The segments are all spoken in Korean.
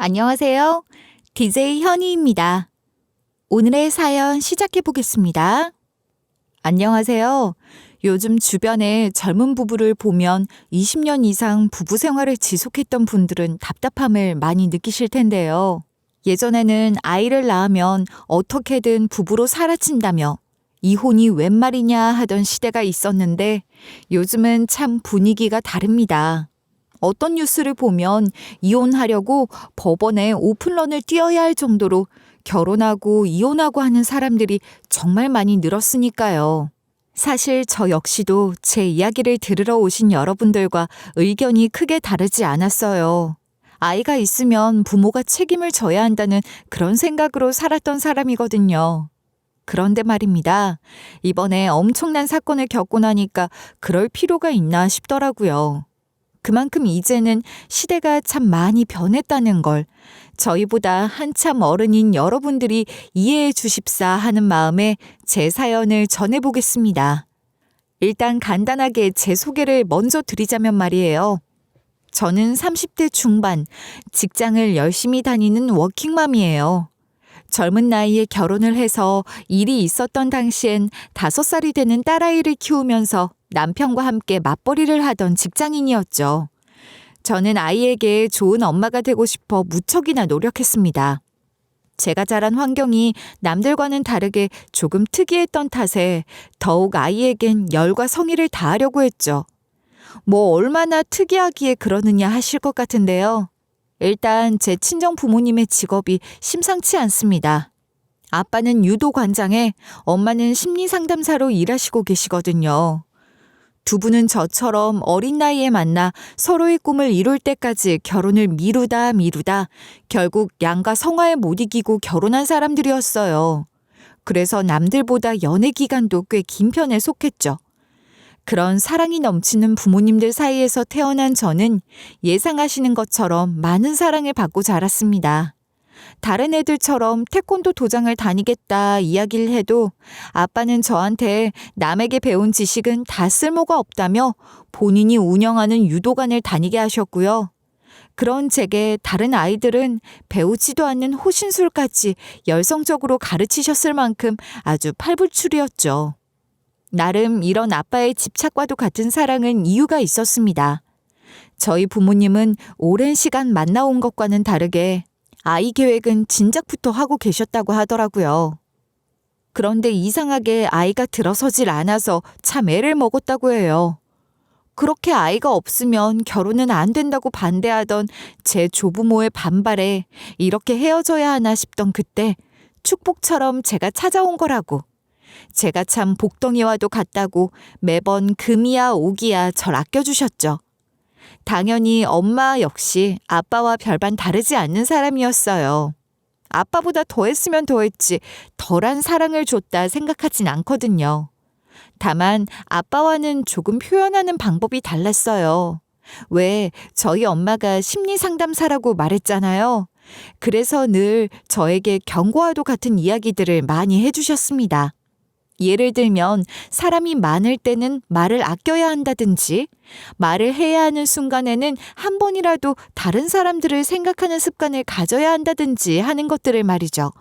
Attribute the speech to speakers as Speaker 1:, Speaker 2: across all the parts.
Speaker 1: 안녕하세요. DJ 현희입니다. 오늘의 사연 시작해 보겠습니다. 안녕하세요. 요즘 주변에 젊은 부부를 보면 20년 이상 부부 생활을 지속했던 분들은 답답함을 많이 느끼실 텐데요. 예전에는 아이를 낳으면 어떻게든 부부로 살아친다며 이혼이 웬 말이냐 하던 시대가 있었는데 요즘은 참 분위기가 다릅니다. 어떤 뉴스를 보면 이혼하려고 법원에 오픈런을 뛰어야 할 정도로 결혼하고 이혼하고 하는 사람들이 정말 많이 늘었으니까요. 사실 저 역시도 제 이야기를 들으러 오신 여러분들과 의견이 크게 다르지 않았어요. 아이가 있으면 부모가 책임을 져야 한다는 그런 생각으로 살았던 사람이거든요. 그런데 말입니다. 이번에 엄청난 사건을 겪고 나니까 그럴 필요가 있나 싶더라고요. 그만큼 이제는 시대가 참 많이 변했다는 걸 저희보다 한참 어른인 여러분들이 이해해 주십사 하는 마음에 제 사연을 전해보겠습니다. 일단 간단하게 제 소개를 먼저 드리자면 말이에요. 저는 30대 중반, 직장을 열심히 다니는 워킹맘이에요. 젊은 나이에 결혼을 해서 일이 있었던 당시엔 5살이 되는 딸아이를 키우면서 남편과 함께 맞벌이를 하던 직장인이었죠. 저는 아이에게 좋은 엄마가 되고 싶어 무척이나 노력했습니다. 제가 자란 환경이 남들과는 다르게 조금 특이했던 탓에 더욱 아이에겐 열과 성의를 다하려고 했죠. 뭐 얼마나 특이하기에 그러느냐 하실 것 같은데요. 일단 제 친정 부모님의 직업이 심상치 않습니다. 아빠는 유도 관장에 엄마는 심리 상담사로 일하시고 계시거든요. 두 분은 저처럼 어린 나이에 만나 서로의 꿈을 이룰 때까지 결혼을 미루다 결국 양가 성화에 못 이기고 결혼한 사람들이었어요. 그래서 남들보다 연애 기간도 꽤 긴 편에 속했죠. 그런 사랑이 넘치는 부모님들 사이에서 태어난 저는 예상하시는 것처럼 많은 사랑을 받고 자랐습니다. 다른 애들처럼 태권도 도장을 다니겠다 이야기를 해도 아빠는 저한테 남에게 배운 지식은 다 쓸모가 없다며 본인이 운영하는 유도관을 다니게 하셨고요. 그런 제게 다른 아이들은 배우지도 않는 호신술까지 열성적으로 가르치셨을 만큼 아주 팔불출이었죠. 나름 이런 아빠의 집착과도 같은 사랑은 이유가 있었습니다. 저희 부모님은 오랜 시간 만나온 것과는 다르게 아이 계획은 진작부터 하고 계셨다고 하더라고요. 그런데 이상하게 아이가 들어서질 않아서 참 애를 먹었다고 해요. 그렇게 아이가 없으면 결혼은 안 된다고 반대하던 제 조부모의 반발에 이렇게 헤어져야 하나 싶던 그때 축복처럼 제가 찾아온 거라고. 제가 참 복덩이와도 같다고 매번 금이야 오기야 절 아껴주셨죠. 당연히 엄마 역시 아빠와 별반 다르지 않는 사람이었어요. 아빠보다 더했으면 더했지 덜한 사랑을 줬다 생각하진 않거든요. 다만 아빠와는 조금 표현하는 방법이 달랐어요. 왜 저희 엄마가 심리 상담사라고 말했잖아요. 그래서 늘 저에게 경고와도 같은 이야기들을 많이 해주셨습니다. 예를 들면 사람이 많을 때는 말을 아껴야 한다든지 말을 해야 하는 순간에는 한 번이라도 다른 사람들을 생각하는 습관을 가져야 한다든지 하는 것들을 말이죠.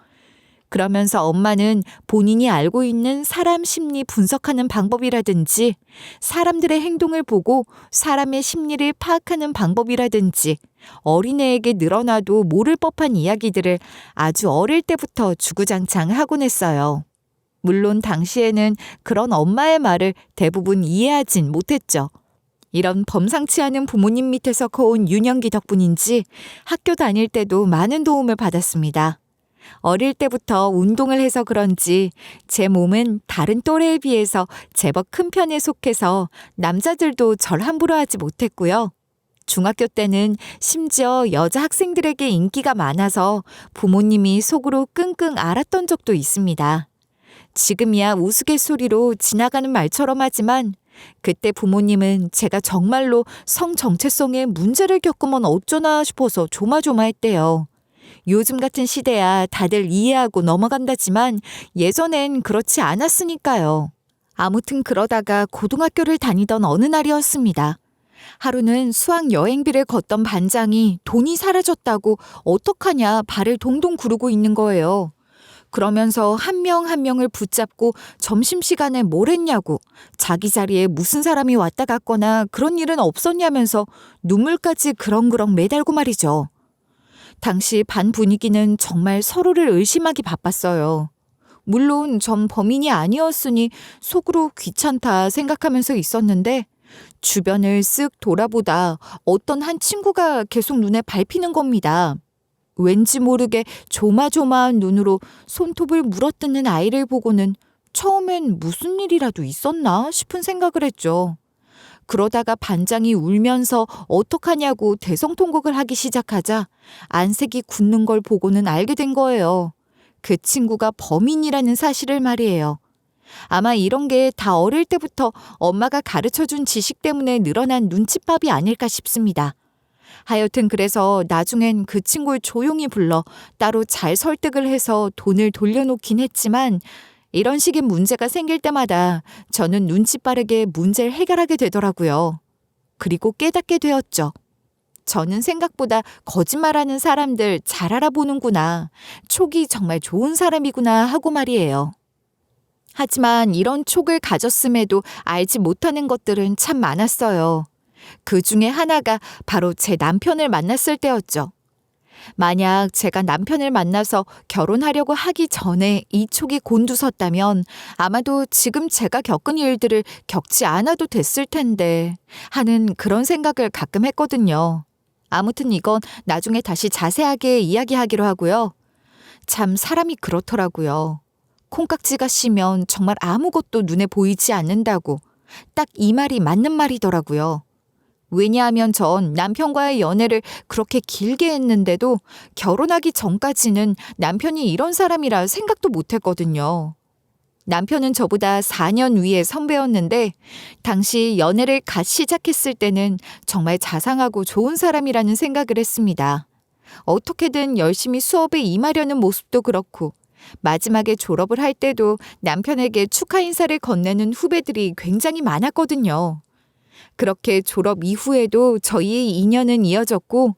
Speaker 1: 그러면서 엄마는 본인이 알고 있는 사람 심리 분석하는 방법이라든지 사람들의 행동을 보고 사람의 심리를 파악하는 방법이라든지 어린애에게 늘어나도 모를 법한 이야기들을 아주 어릴 때부터 주구장창 하곤 했어요. 물론 당시에는 그런 엄마의 말을 대부분 이해하진 못했죠. 이런 범상치 않은 부모님 밑에서 커온 유년기 덕분인지 학교 다닐 때도 많은 도움을 받았습니다. 어릴 때부터 운동을 해서 그런지 제 몸은 다른 또래에 비해서 제법 큰 편에 속해서 남자들도 절 함부로 하지 못했고요. 중학교 때는 심지어 여자 학생들에게 인기가 많아서 부모님이 속으로 끙끙 앓았던 적도 있습니다. 지금이야 우스갯소리로 지나가는 말처럼 하지만 그때 부모님은 제가 정말로 성 정체성에 문제를 겪으면 어쩌나 싶어서 조마조마했대요. 요즘 같은 시대야 다들 이해하고 넘어간다지만 예전엔 그렇지 않았으니까요. 아무튼 그러다가 고등학교를 다니던 어느 날이었습니다. 하루는 수학 여행비를 걷던 반장이 돈이 사라졌다고 어떡하냐 발을 동동 구르고 있는 거예요. 그러면서 한 명 한 명을 붙잡고 점심시간에 뭘 했냐고, 자기 자리에 무슨 사람이 왔다 갔거나 그런 일은 없었냐면서 눈물까지 그렁그렁 매달고 말이죠. 당시 반 분위기는 정말 서로를 의심하기 바빴어요. 물론 전 범인이 아니었으니 속으로 귀찮다 생각하면서 있었는데 주변을 쓱 돌아보다 어떤 한 친구가 계속 눈에 밟히는 겁니다. 왠지 모르게 조마조마한 눈으로 손톱을 물어뜯는 아이를 보고는 처음엔 무슨 일이라도 있었나 싶은 생각을 했죠. 그러다가 반장이 울면서 어떡하냐고 대성통곡을 하기 시작하자 안색이 굳는 걸 보고는 알게 된 거예요. 그 친구가 범인이라는 사실을 말이에요. 아마 이런 게 다 어릴 때부터 엄마가 가르쳐준 지식 때문에 늘어난 눈칫밥이 아닐까 싶습니다. 하여튼 그래서 나중엔 그 친구를 조용히 불러 따로 잘 설득을 해서 돈을 돌려놓긴 했지만 이런 식의 문제가 생길 때마다 저는 눈치 빠르게 문제를 해결하게 되더라고요. 그리고 깨닫게 되었죠. 저는 생각보다 거짓말하는 사람들 잘 알아보는구나. 촉이 정말 좋은 사람이구나 하고 말이에요. 하지만 이런 촉을 가졌음에도 알지 못하는 것들은 참 많았어요. 그 중에 하나가 바로 제 남편을 만났을 때였죠. 만약 제가 남편을 만나서 결혼하려고 하기 전에 이 촉이 곤두섰다면 아마도 지금 제가 겪은 일들을 겪지 않아도 됐을 텐데 하는 그런 생각을 가끔 했거든요. 아무튼 이건 나중에 다시 자세하게 이야기하기로 하고요. 참 사람이 그렇더라고요. 콩깍지가 씌면 정말 아무것도 눈에 보이지 않는다고. 딱 이 말이 맞는 말이더라고요. 왜냐하면 전 남편과의 연애를 그렇게 길게 했는데도 결혼하기 전까지는 남편이 이런 사람이라 생각도 못했거든요. 남편은 저보다 4년 위에 선배였는데 당시 연애를 갓 시작했을 때는 정말 자상하고 좋은 사람이라는 생각을 했습니다. 어떻게든 열심히 수업에 임하려는 모습도 그렇고 마지막에 졸업을 할 때도 남편에게 축하 인사를 건네는 후배들이 굉장히 많았거든요. 그렇게 졸업 이후에도 저희의 인연은 이어졌고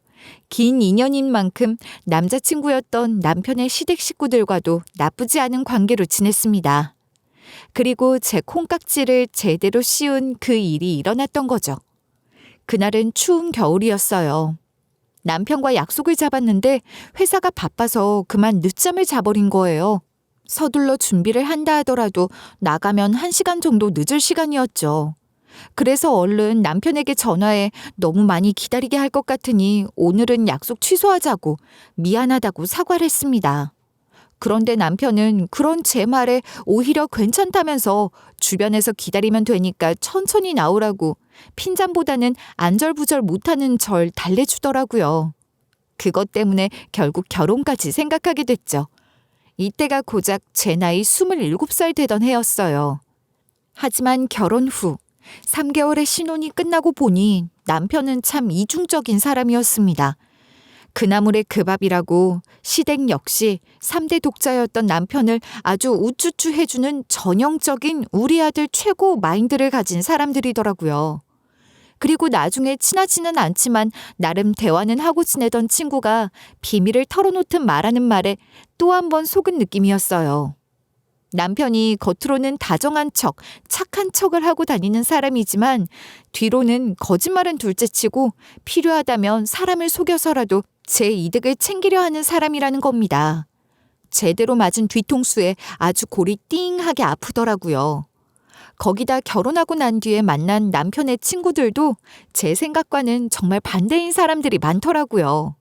Speaker 1: 긴 인연인 만큼 남자친구였던 남편의 시댁 식구들과도 나쁘지 않은 관계로 지냈습니다. 그리고 제 콩깍지를 제대로 씌운 그 일이 일어났던 거죠. 그날은 추운 겨울이었어요. 남편과 약속을 잡았는데 회사가 바빠서 그만 늦잠을 자버린 거예요. 서둘러 준비를 한다 하더라도 나가면 1시간 정도 늦을 시간이었죠. 그래서 얼른 남편에게 전화해 너무 많이 기다리게 할 것 같으니 오늘은 약속 취소하자고 미안하다고 사과를 했습니다. 그런데 남편은 그런 제 말에 오히려 괜찮다면서 주변에서 기다리면 되니까 천천히 나오라고 핀잔보다는 안절부절 못하는 절 달래주더라고요. 그것 때문에 결국 결혼까지 생각하게 됐죠. 이때가 고작 제 나이 27살 되던 해였어요. 하지만 결혼 후 3개월의 신혼이 끝나고 보니 남편은 참 이중적인 사람이었습니다. 그나물의 그 밥이라고 시댁 역시 3대 독자였던 남편을 아주 우쭈쭈 해주는 전형적인 우리 아들 최고 마인드를 가진 사람들이더라고요. 그리고 나중에 친하지는 않지만 나름 대화는 하고 지내던 친구가 비밀을 털어놓듯 말하는 말에 또 한 번 속은 느낌이었어요. 남편이 겉으로는 다정한 척, 착한 척을 하고 다니는 사람이지만 뒤로는 거짓말은 둘째치고 필요하다면 사람을 속여서라도 제 이득을 챙기려 하는 사람이라는 겁니다. 제대로 맞은 뒤통수에 아주 골이 띵하게 아프더라고요. 거기다 결혼하고 난 뒤에 만난 남편의 친구들도 제 생각과는 정말 반대인 사람들이 많더라고요.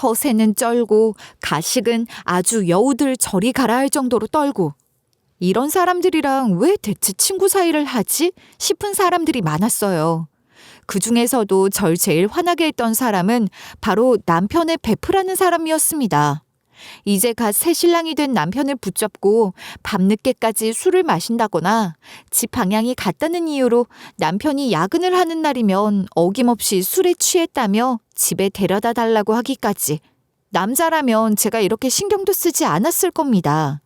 Speaker 1: 허세는 쩔고 가식은 아주 여우들 저리 가라 할 정도로 떨고 이런 사람들이랑 왜 대체 친구 사이를 하지 싶은 사람들이 많았어요. 그중에서도 절 제일 화나게 했던 사람은 바로 남편의 베프라는 사람이었습니다. 이제 갓 새신랑이 된 남편을 붙잡고 밤늦게까지 술을 마신다거나 집 방향이 같다는 이유로 남편이 야근을 하는 날이면 어김없이 술에 취했다며 집에 데려다 달라고 하기까지. 남자라면 제가 이렇게 신경도 쓰지 않았을 겁니다.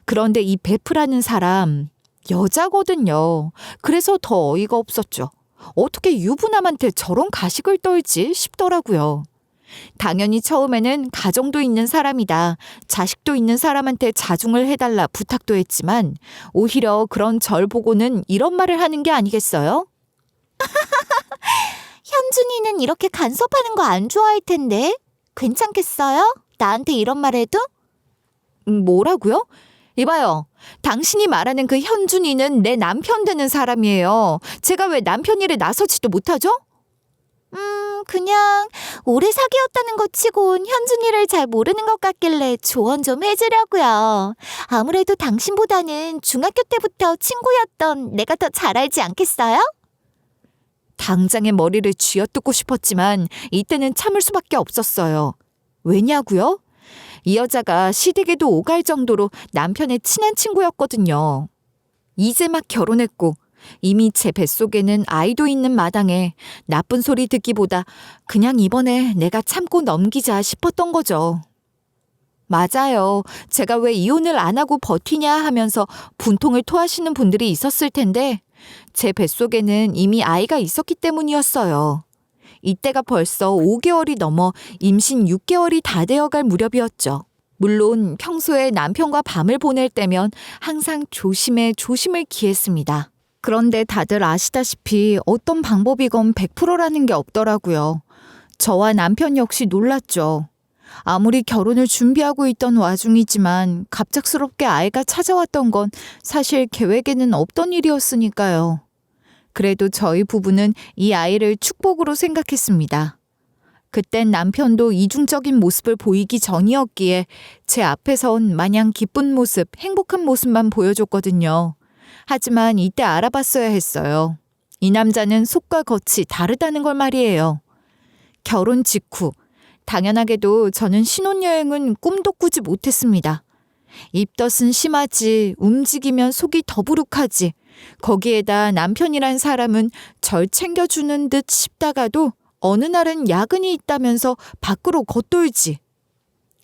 Speaker 1: 그런데 이 베프라는 사람 여자거든요. 그래서 더 어이가 없었죠. 어떻게 유부남한테 저런 가식을 떨지 싶더라고요. 당연히 처음에는 가정도 있는 사람이다, 자식도 있는 사람한테 자중을 해달라 부탁도 했지만 오히려 그런 절 보고는 이런 말을 하는 게 아니겠어요? 현준이는 이렇게 간섭하는 거 안 좋아할 텐데 괜찮겠어요? 나한테 이런 말 해도? 뭐라고요? 이봐요. 당신이 말하는 그 현준이는 내 남편 되는 사람이에요. 제가 왜 남편 일에 나서지도 못하죠? 그냥 오래 사귀었다는 것 치곤 현준이를 잘 모르는 것 같길래 조언 좀 해주려고요. 아무래도 당신보다는 중학교 때부터 친구였던 내가 더 잘 알지 않겠어요? 당장에 머리를 쥐어뜯고 싶었지만 이때는 참을 수밖에 없었어요. 왜냐고요? 이 여자가 시댁에도 오갈 정도로 남편의 친한 친구였거든요. 이제 막 결혼했고 이미 제 뱃속에는 아이도 있는 마당에 나쁜 소리 듣기보다 그냥 이번에 내가 참고 넘기자 싶었던 거죠. 맞아요. 제가 왜 이혼을 안 하고 버티냐 하면서 분통을 토하시는 분들이 있었을 텐데 제 뱃속에는 이미 아이가 있었기 때문이었어요. 이때가 벌써 5개월이 넘어 임신 6개월이 다 되어갈 무렵이었죠. 물론 평소에 남편과 밤을 보낼 때면 항상 조심에 조심을 기했습니다. 그런데 다들 아시다시피 어떤 방법이건 100%라는 게 없더라고요. 저와 남편 역시 놀랐죠. 아무리 결혼을 준비하고 있던 와중이지만 갑작스럽게 아이가 찾아왔던 건 사실 계획에는 없던 일이었으니까요. 그래도 저희 부부는 이 아이를 축복으로 생각했습니다. 그땐 남편도 이중적인 모습을 보이기 전이었기에 제 앞에선 마냥 기쁜 모습, 행복한 모습만 보여줬거든요. 하지만 이때 알아봤어야 했어요. 이 남자는 속과 겉이 다르다는 걸 말이에요. 결혼 직후 당연하게도 저는 신혼여행은 꿈도 꾸지 못했습니다. 입덧은 심하지, 움직이면 속이 더부룩하지, 거기에다 남편이란 사람은 절 챙겨주는 듯 싶다가도 어느 날은 야근이 있다면서 밖으로 겉돌지.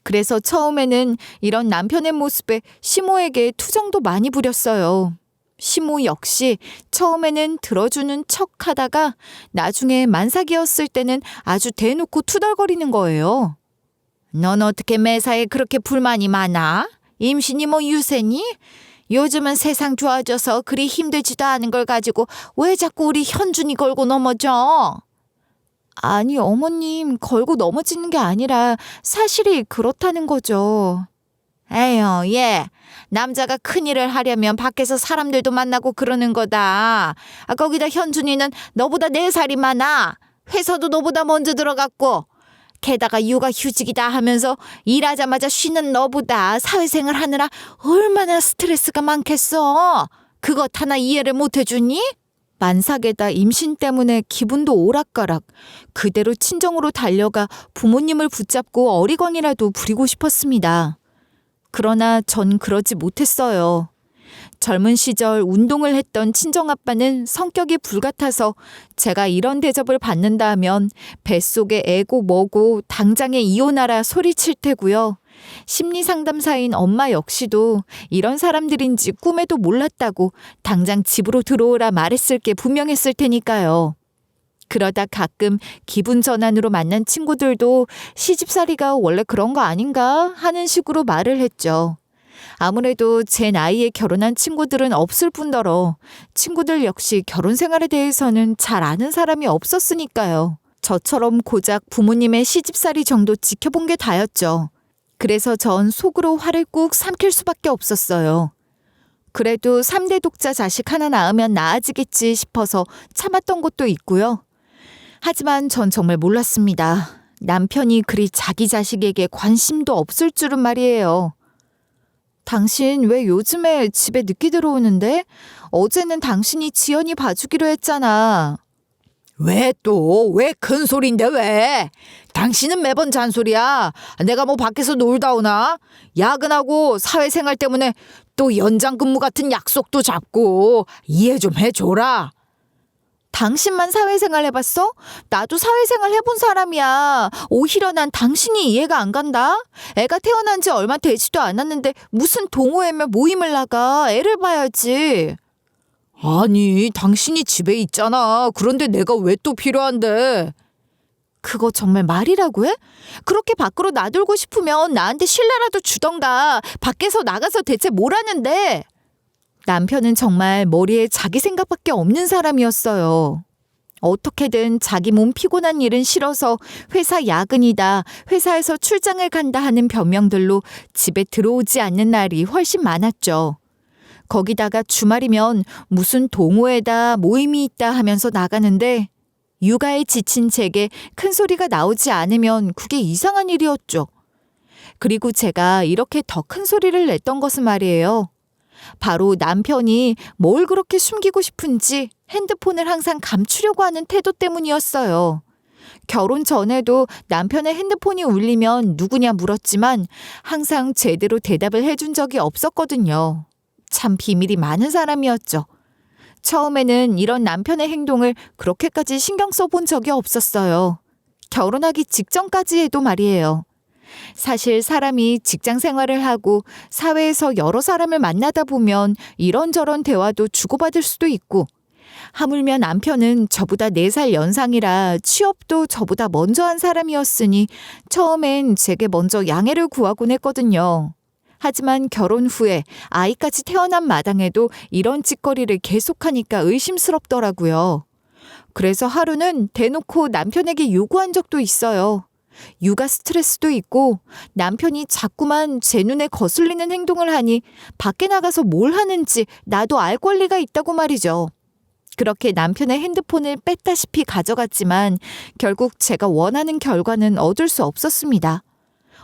Speaker 1: 그래서 처음에는 이런 남편의 모습에 시모에게 투정도 많이 부렸어요. 시모 역시 처음에는 들어주는 척 하다가 나중에 만삭이었을 때는 아주 대놓고 투덜거리는 거예요. 넌 어떻게 매사에 그렇게 불만이 많아? 임신이 뭐 유세니? 요즘은 세상 좋아져서 그리 힘들지도 않은 걸 가지고 왜 자꾸 우리 현준이 걸고 넘어져? 아니 어머님, 걸고 넘어지는 게 아니라 사실이 그렇다는 거죠. 에휴, 얘 남자가 큰일을 하려면 밖에서 사람들도 만나고 그러는 거다. 거기다 현준이는 너보다 4살이 많아. 회사도 너보다 먼저 들어갔고 게다가 육아휴직이다 하면서 일하자마자 쉬는 너보다 사회생활 하느라 얼마나 스트레스가 많겠어. 그것 하나 이해를 못 해주니? 만삭에다 임신 때문에 기분도 오락가락. 그대로 친정으로 달려가 부모님을 붙잡고 어리광이라도 부리고 싶었습니다. 그러나 전 그러지 못했어요. 젊은 시절 운동을 했던 친정아빠는 성격이 불같아서 제가 이런 대접을 받는다 하면 뱃속에 애고 뭐고 당장에 이혼하라 소리칠 테고요. 심리상담사인 엄마 역시도 이런 사람들인지 꿈에도 몰랐다고 당장 집으로 들어오라 말했을 게 분명했을 테니까요. 그러다 가끔 기분 전환으로 만난 친구들도 시집살이가 원래 그런 거 아닌가 하는 식으로 말을 했죠. 아무래도 제 나이에 결혼한 친구들은 없을 뿐더러 친구들 역시 결혼 생활에 대해서는 잘 아는 사람이 없었으니까요. 저처럼 고작 부모님의 시집살이 정도 지켜본 게 다였죠. 그래서 전 속으로 화를 꾹 삼킬 수밖에 없었어요. 그래도 3대 독자 자식 하나 낳으면 나아지겠지 싶어서 참았던 것도 있고요. 하지만 전 정말 몰랐습니다. 남편이 그리 자기 자식에게 관심도 없을 줄은 말이에요. 당신 왜 요즘에 집에 늦게 들어오는데? 어제는 당신이 지연이 봐주기로 했잖아. 왜 또? 왜 큰 소린데 왜? 당신은 매번 잔소리야. 내가 뭐 밖에서 놀다 오나? 야근하고 사회생활 때문에 또 연장 근무 같은 약속도 잡고 이해 좀 해줘라. 당신만 사회생활 해봤어? 나도 사회생활 해본 사람이야. 오히려 난 당신이 이해가 안 간다. 애가 태어난 지 얼마 되지도 않았는데 무슨 동호회며 모임을 나가. 애를 봐야지.
Speaker 2: 아니, 당신이 집에 있잖아. 그런데 내가 왜 또 필요한데?
Speaker 1: 그거 정말 말이라고 해? 그렇게 밖으로 놔두고 싶으면 나한테 실내라도 주던가. 밖에서 나가서 대체 뭘 하는데? 남편은 정말 머리에 자기 생각밖에 없는 사람이었어요. 어떻게든 자기 몸 피곤한 일은 싫어서 회사 야근이다, 회사에서 출장을 간다 하는 변명들로 집에 들어오지 않는 날이 훨씬 많았죠. 거기다가 주말이면 무슨 동호회다, 모임이 있다 하면서 나가는데 육아에 지친 제게 큰 소리가 나오지 않으면 그게 이상한 일이었죠. 그리고 제가 이렇게 더 큰 소리를 냈던 것은 말이에요. 바로 남편이 뭘 그렇게 숨기고 싶은지 핸드폰을 항상 감추려고 하는 태도 때문이었어요. 결혼 전에도 남편의 핸드폰이 울리면 누구냐 물었지만 항상 제대로 대답을 해준 적이 없었거든요. 참 비밀이 많은 사람이었죠. 처음에는 이런 남편의 행동을 그렇게까지 신경 써본 적이 없었어요. 결혼하기 직전까지 해도 말이에요. 사실 사람이 직장 생활을 하고 사회에서 여러 사람을 만나다 보면 이런저런 대화도 주고받을 수도 있고, 하물며 남편은 저보다 4살 연상이라 취업도 저보다 먼저 한 사람이었으니 처음엔 제게 먼저 양해를 구하곤 했거든요. 하지만 결혼 후에 아이까지 태어난 마당에도 이런 짓거리를 계속하니까 의심스럽더라고요. 그래서 하루는 대놓고 남편에게 요구한 적도 있어요. 육아 스트레스도 있고 남편이 자꾸만 제 눈에 거슬리는 행동을 하니 밖에 나가서 뭘 하는지 나도 알 권리가 있다고 말이죠. 그렇게 남편의 핸드폰을 뺐다시피 가져갔지만 결국 제가 원하는 결과는 얻을 수 없었습니다.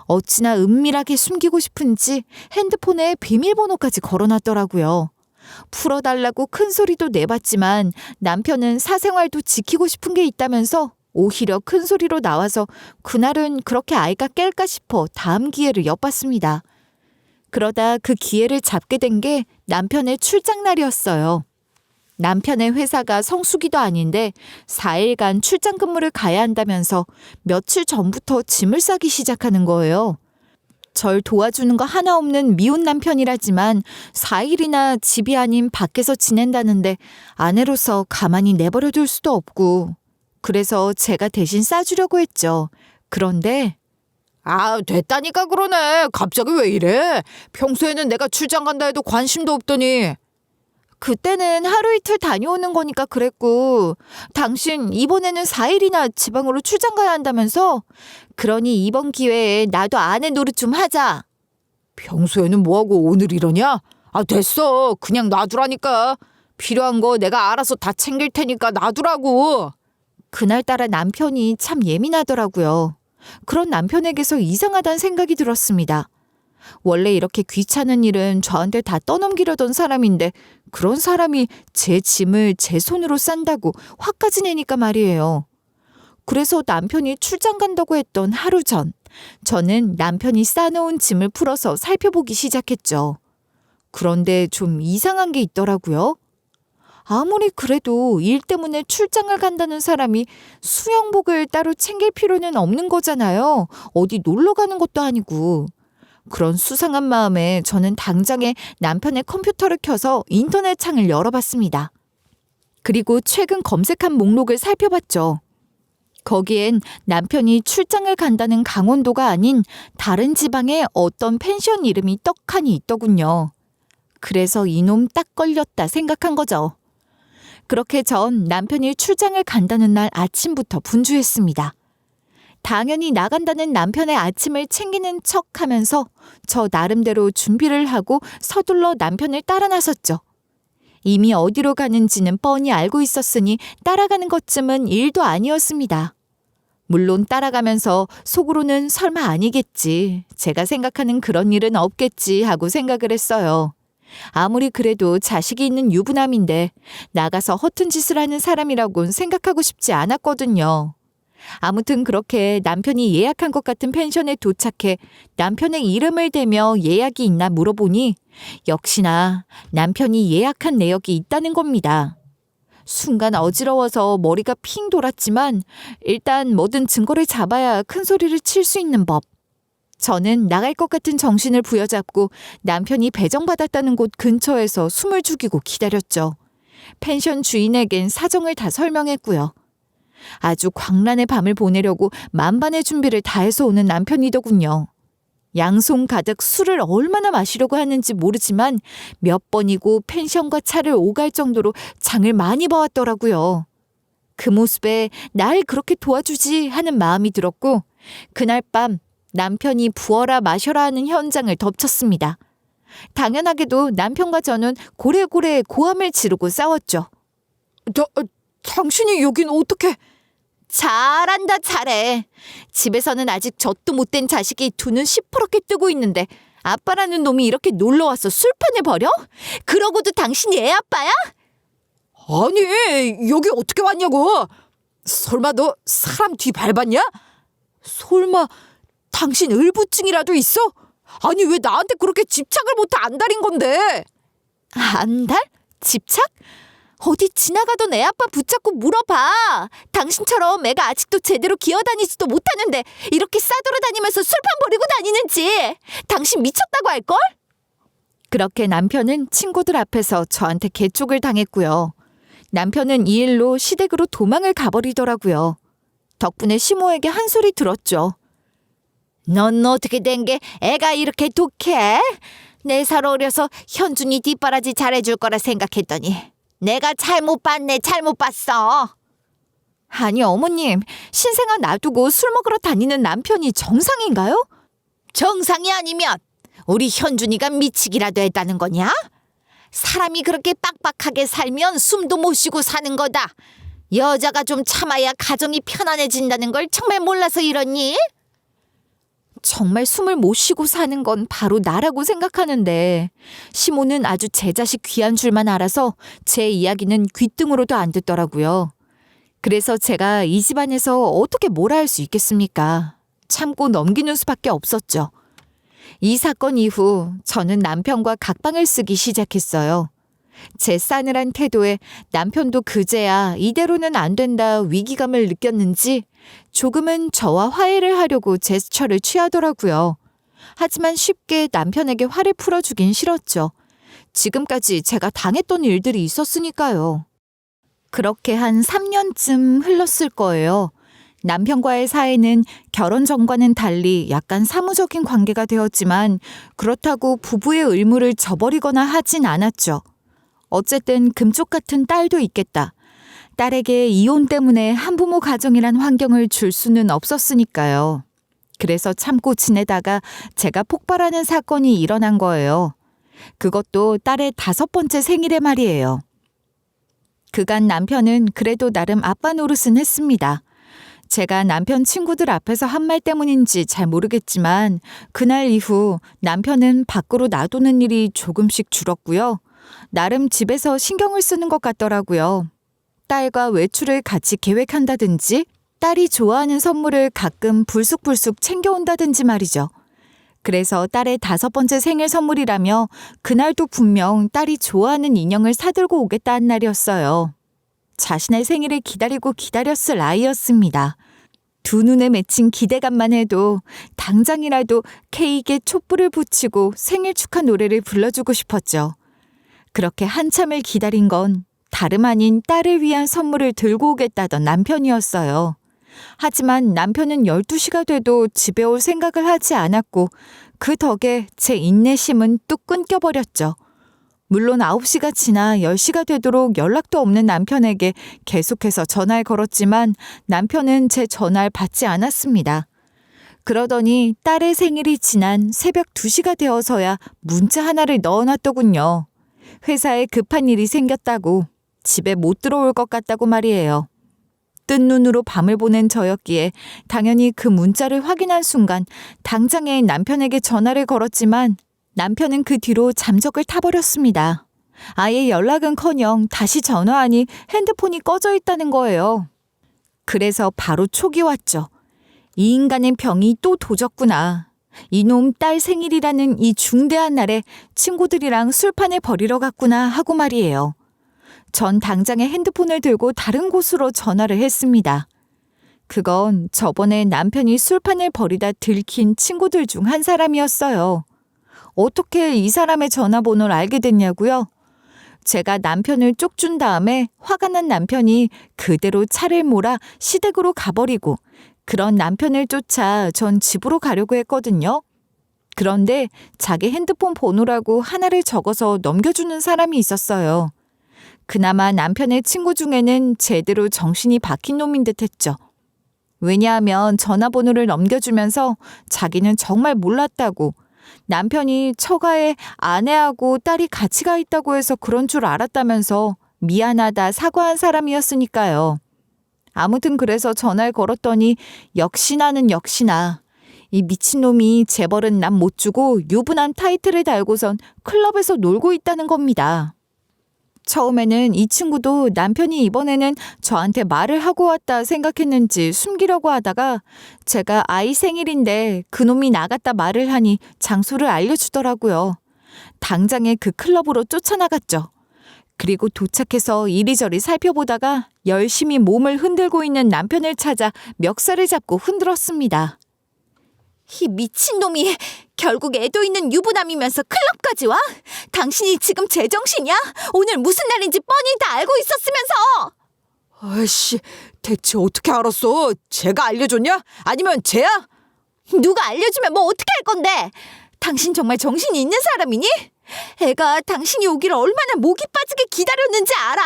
Speaker 1: 어찌나 은밀하게 숨기고 싶은지 핸드폰에 비밀번호까지 걸어놨더라고요. 풀어달라고 큰 소리도 내봤지만 남편은 사생활도 지키고 싶은 게 있다면서 오히려 큰 소리로 나와서 그날은 그렇게 아이가 깰까 싶어 다음 기회를 엿봤습니다. 그러다 그 기회를 잡게 된 게 남편의 출장 날이었어요. 남편의 회사가 성수기도 아닌데 4일간 출장 근무를 가야 한다면서 며칠 전부터 짐을 싸기 시작하는 거예요. 절 도와주는 거 하나 없는 미운 남편이라지만 4일이나 집이 아닌 밖에서 지낸다는데 아내로서 가만히 내버려둘 수도 없고, 그래서 제가 대신 싸주려고 했죠. 그런데
Speaker 2: 됐다니까 그러네. 갑자기 왜 이래? 평소에는 내가 출장 간다 해도 관심도 없더니.
Speaker 1: 그때는 하루 이틀 다녀오는 거니까 그랬고, 당신 이번에는 4일이나 지방으로 출장 가야 한다면서? 그러니 이번 기회에 나도 아내 노릇 좀 하자.
Speaker 2: 평소에는 뭐하고 오늘 이러냐? 됐어. 그냥 놔두라니까. 필요한 거 내가 알아서 다 챙길 테니까 놔두라고.
Speaker 1: 그날따라 남편이 참 예민하더라고요. 그런 남편에게서 이상하다는 생각이 들었습니다. 원래 이렇게 귀찮은 일은 저한테 다 떠넘기려던 사람인데 그런 사람이 제 짐을 제 손으로 싼다고 화까지 내니까 말이에요. 그래서 남편이 출장 간다고 했던 하루 전, 저는 남편이 싸놓은 짐을 풀어서 살펴보기 시작했죠. 그런데 좀 이상한 게 있더라고요. 아무리 그래도 일 때문에 출장을 간다는 사람이 수영복을 따로 챙길 필요는 없는 거잖아요. 어디 놀러 가는 것도 아니고. 그런 수상한 마음에 저는 당장에 남편의 컴퓨터를 켜서 인터넷 창을 열어봤습니다. 그리고 최근 검색한 목록을 살펴봤죠. 거기엔 남편이 출장을 간다는 강원도가 아닌 다른 지방의 어떤 펜션 이름이 떡하니 있더군요. 그래서 이놈 딱 걸렸다 생각한 거죠. 그렇게 전 남편이 출장을 간다는 날 아침부터 분주했습니다. 당연히 나간다는 남편의 아침을 챙기는 척하면서 저 나름대로 준비를 하고 서둘러 남편을 따라 나섰죠. 이미 어디로 가는지는 뻔히 알고 있었으니 따라가는 것쯤은 일도 아니었습니다. 물론 따라가면서 속으로는 설마 아니겠지, 제가 생각하는 그런 일은 없겠지 하고 생각을 했어요. 아무리 그래도 자식이 있는 유부남인데 나가서 허튼 짓을 하는 사람이라고는 생각하고 싶지 않았거든요. 아무튼 그렇게 남편이 예약한 것 같은 펜션에 도착해 남편의 이름을 대며 예약이 있나 물어보니 역시나 남편이 예약한 내역이 있다는 겁니다. 순간 어지러워서 머리가 핑 돌았지만 일단 뭐든 증거를 잡아야 큰 소리를 칠 수 있는 법. 저는 나갈 것 같은 정신을 부여잡고 남편이 배정받았다는 곳 근처에서 숨을 죽이고 기다렸죠. 펜션 주인에겐 사정을 다 설명했고요. 아주 광란의 밤을 보내려고 만반의 준비를 다해서 오는 남편이더군요. 양손 가득 술을 얼마나 마시려고 하는지 모르지만 몇 번이고 펜션과 차를 오갈 정도로 장을 많이 봐왔더라고요. 그 모습에 날 그렇게 도와주지 하는 마음이 들었고 그날 밤 남편이 부어라 마셔라 하는 현장을 덮쳤습니다. 당연하게도 남편과 저는 고래고래 고함을 지르고 싸웠죠.
Speaker 2: 당신이 여긴 어떻게?
Speaker 1: 잘한다 잘해. 집에서는 아직 젖도 못된 자식이 두 눈 시퍼렇게 뜨고 있는데 아빠라는 놈이 이렇게 놀러와서 술판을 벌여? 그러고도 당신이 애 아빠야?
Speaker 2: 아니, 여기 어떻게 왔냐고? 설마 너 사람 뒤 밟았냐? 설마 당신 을부증이라도 있어? 아니, 왜 나한테 그렇게 집착을 못해 안달인 건데?
Speaker 1: 안달? 집착? 어디 지나가던 애 아빠 붙잡고 물어봐. 당신처럼 애가 아직도 제대로 기어다니지도 못하는데 이렇게 싸돌아다니면서 술판 버리고 다니는지. 당신 미쳤다고 할걸? 그렇게 남편은 친구들 앞에서 저한테 개쪽을 당했고요. 남편은 이 일로 시댁으로 도망을 가버리더라고요. 덕분에 시모에게 한 소리 들었죠. 넌 어떻게 된 게 애가 이렇게 독해? 4살 어려서 현준이 뒷바라지 잘해줄 거라 생각했더니 내가 잘못 봤네, 잘못 봤어. 아니 어머님, 신생아 놔두고 술 먹으러 다니는 남편이 정상인가요? 정상이 아니면 우리 현준이가 미치기라도 했다는 거냐? 사람이 그렇게 빡빡하게 살면 숨도 못 쉬고 사는 거다. 여자가 좀 참아야 가정이 편안해진다는 걸 정말 몰라서 이러니? 정말 숨을 못 쉬고 사는 건 바로 나라고 생각하는데 시모는 아주 제 자식 귀한 줄만 알아서 제 이야기는 귓등으로도 안 듣더라고요. 그래서 제가 이 집안에서 어떻게 뭐라 할 수 있겠습니까? 참고 넘기는 수밖에 없었죠. 이 사건 이후 저는 남편과 각방을 쓰기 시작했어요. 제 싸늘한 태도에 남편도 그제야 이대로는 안 된다 위기감을 느꼈는지 조금은 저와 화해를 하려고 제스처를 취하더라고요. 하지만 쉽게 남편에게 화를 풀어주긴 싫었죠. 지금까지 제가 당했던 일들이 있었으니까요. 그렇게 한 3년쯤 흘렀을 거예요. 남편과의 사이는 결혼 전과는 달리 약간 사무적인 관계가 되었지만 그렇다고 부부의 의무를 저버리거나 하진 않았죠. 어쨌든 금쪽 같은 딸도 있겠다. 딸에게 이혼 때문에 한부모 가정이란 환경을 줄 수는 없었으니까요. 그래서 참고 지내다가 제가 폭발하는 사건이 일어난 거예요. 그것도 딸의 5번째 생일에 말이에요. 그간 남편은 그래도 나름 아빠 노릇은 했습니다. 제가 남편 친구들 앞에서 한 말 때문인지 잘 모르겠지만 그날 이후 남편은 밖으로 나도는 일이 조금씩 줄었고요. 나름 집에서 신경을 쓰는 것 같더라고요. 딸과 외출을 같이 계획한다든지 딸이 좋아하는 선물을 가끔 불쑥불쑥 챙겨온다든지 말이죠. 그래서 딸의 5번째 생일 선물이라며 그날도 분명 딸이 좋아하는 인형을 사들고 오겠다 한 날이었어요. 자신의 생일을 기다리고 기다렸을 아이였습니다. 두 눈에 맺힌 기대감만 해도 당장이라도 케이크에 촛불을 붙이고 생일 축하 노래를 불러주고 싶었죠. 그렇게 한참을 기다린 건 다름 아닌 딸을 위한 선물을 들고 오겠다던 남편이었어요. 하지만 남편은 12시가 돼도 집에 올 생각을 하지 않았고 그 덕에 제 인내심은 뚝 끊겨버렸죠. 물론 9시가 지나 10시가 되도록 연락도 없는 남편에게 계속해서 전화를 걸었지만 남편은 제 전화를 받지 않았습니다. 그러더니 딸의 생일이 지난 새벽 2시가 되어서야 문자 하나를 넣어놨더군요. 회사에 급한 일이 생겼다고, 집에 못 들어올 것 같다고 말이에요. 뜬 눈으로 밤을 보낸 저였기에 당연히 그 문자를 확인한 순간 당장에 남편에게 전화를 걸었지만 남편은 그 뒤로 잠적을 타버렸습니다. 아예 연락은커녕 다시 전화하니 핸드폰이 꺼져 있다는 거예요. 그래서 바로 촉이 왔죠. 이 인간의 병이 또 도졌구나. 이놈 딸 생일이라는 이 중대한 날에 친구들이랑 술판을 벌이러 갔구나 하고 말이에요. 전 당장에 핸드폰을 들고 다른 곳으로 전화를 했습니다. 그건 저번에 남편이 술판을 벌이다 들킨 친구들 중 한 사람이었어요. 어떻게 이 사람의 전화번호를 알게 됐냐고요? 제가 남편을 쪽준 다음에 화가 난 남편이 그대로 차를 몰아 시댁으로 가버리고 그런 남편을 쫓아 전 집으로 가려고 했거든요. 그런데 자기 핸드폰 번호라고 하나를 적어서 넘겨주는 사람이 있었어요. 그나마 남편의 친구 중에는 제대로 정신이 박힌 놈인 듯 했죠. 왜냐하면 전화번호를 넘겨주면서 자기는 정말 몰랐다고, 남편이 처가에 아내하고 딸이 같이 가 있다고 해서 그런 줄 알았다면서 미안하다 사과한 사람이었으니까요. 아무튼 그래서 전화를 걸었더니 역시나는 역시나 이 미친놈이 재벌은 남 못 주고 유부남 타이틀을 달고선 클럽에서 놀고 있다는 겁니다. 처음에는 이 친구도 남편이 이번에는 저한테 말을 하고 왔다 생각했는지 숨기려고 하다가 제가 아이 생일인데 그놈이 나갔다 말을 하니 장소를 알려주더라고요. 당장에 그 클럽으로 쫓아나갔죠. 그리고 도착해서 이리저리 살펴보다가 열심히 몸을 흔들고 있는 남편을 찾아 멱살을 잡고 흔들었습니다.
Speaker 3: 이 미친놈이 결국 애도 있는 유부남이면서 클럽까지 와? 당신이 지금 제정신이야? 오늘 무슨 날인지 뻔히 다 알고 있었으면서!
Speaker 2: 아이씨, 대체 어떻게 알았어? 제가 알려줬냐? 아니면 쟤야?
Speaker 3: 누가 알려주면 뭐 어떻게 할 건데? 당신 정말 정신이 있는 사람이니? 애가 당신이 오기를 얼마나 목이 빠지게 기다렸는지 알아?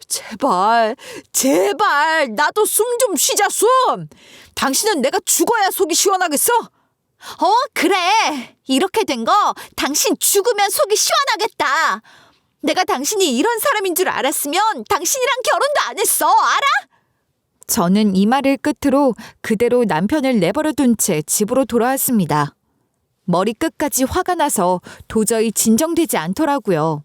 Speaker 2: 제발, 제발, 나도 숨 좀 쉬자, 숨! 당신은 내가 죽어야 속이 시원하겠어?
Speaker 3: 그래. 이렇게 된 거 당신 죽으면 속이 시원하겠다. 내가 당신이 이런 사람인 줄 알았으면 당신이랑 결혼도 안 했어. 알아?
Speaker 1: 저는 이 말을 끝으로 그대로 남편을 내버려 둔 채 집으로 돌아왔습니다. 머리끝까지 화가 나서 도저히 진정되지 않더라고요.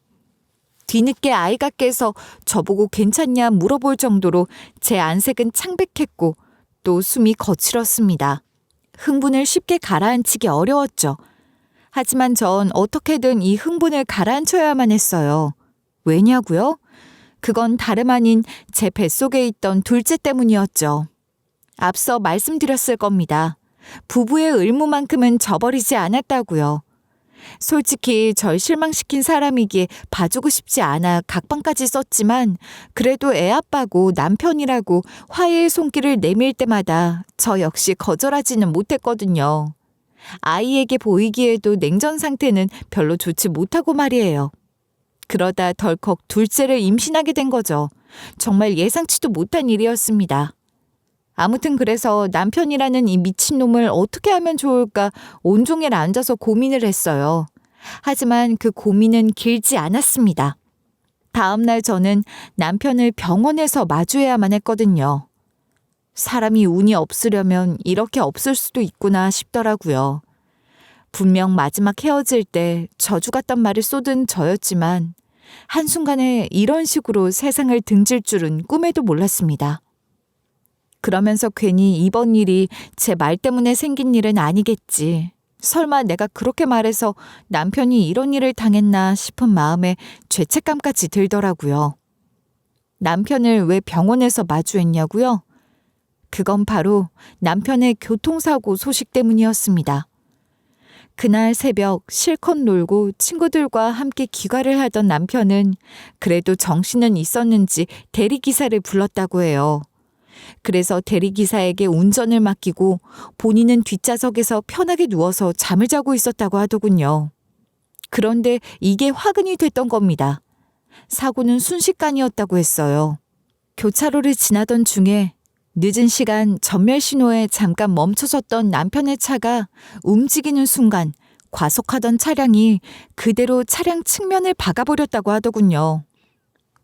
Speaker 1: 뒤늦게 아이가 깨서 저보고 괜찮냐 물어볼 정도로 제 안색은 창백했고 또 숨이 거칠었습니다. 흥분을 쉽게 가라앉히기 어려웠죠. 하지만 전 어떻게든 이 흥분을 가라앉혀야만 했어요. 왜냐고요? 그건 다름 아닌 제 뱃속에 있던 둘째 때문이었죠. 앞서 말씀드렸을 겁니다. 부부의 의무만큼은 저버리지 않았다고요. 솔직히 절 실망시킨 사람이기에 봐주고 싶지 않아 각방까지 썼지만 그래도 애 아빠고 남편이라고 화해의 손길을 내밀 때마다 저 역시 거절하지는 못했거든요. 아이에게 보이기에도 냉전 상태는 별로 좋지 못하고 말이에요. 그러다 덜컥 둘째를 임신하게 된 거죠. 정말 예상치도 못한 일이었습니다. 아무튼 그래서 남편이라는 이 미친놈을 어떻게 하면 좋을까 온종일 앉아서 고민을 했어요. 하지만 그 고민은 길지 않았습니다. 다음 날 저는 남편을 병원에서 마주해야만 했거든요. 사람이 운이 없으려면 이렇게 없을 수도 있구나 싶더라고요. 분명 마지막 헤어질 때 저주 같단 말을 쏟은 저였지만 한순간에 이런 식으로 세상을 등질 줄은 꿈에도 몰랐습니다. 그러면서 괜히 이번 일이 제 말 때문에 생긴 일은 아니겠지. 설마 내가 그렇게 말해서 남편이 이런 일을 당했나 싶은 마음에 죄책감까지 들더라고요. 남편을 왜 병원에서 마주했냐고요? 그건 바로 남편의 교통사고 소식 때문이었습니다. 그날 새벽 실컷 놀고 친구들과 함께 귀가를 하던 남편은 그래도 정신은 있었는지 대리기사를 불렀다고 해요. 그래서 대리기사에게 운전을 맡기고 본인은 뒷좌석에서 편하게 누워서 잠을 자고 있었다고 하더군요. 그런데 이게 화근이 됐던 겁니다. 사고는 순식간이었다고 했어요. 교차로를 지나던 중에 늦은 시간 전멸 신호에 잠깐 멈춰섰던 남편의 차가 움직이는 순간 과속하던 차량이 그대로 차량 측면을 박아버렸다고 하더군요.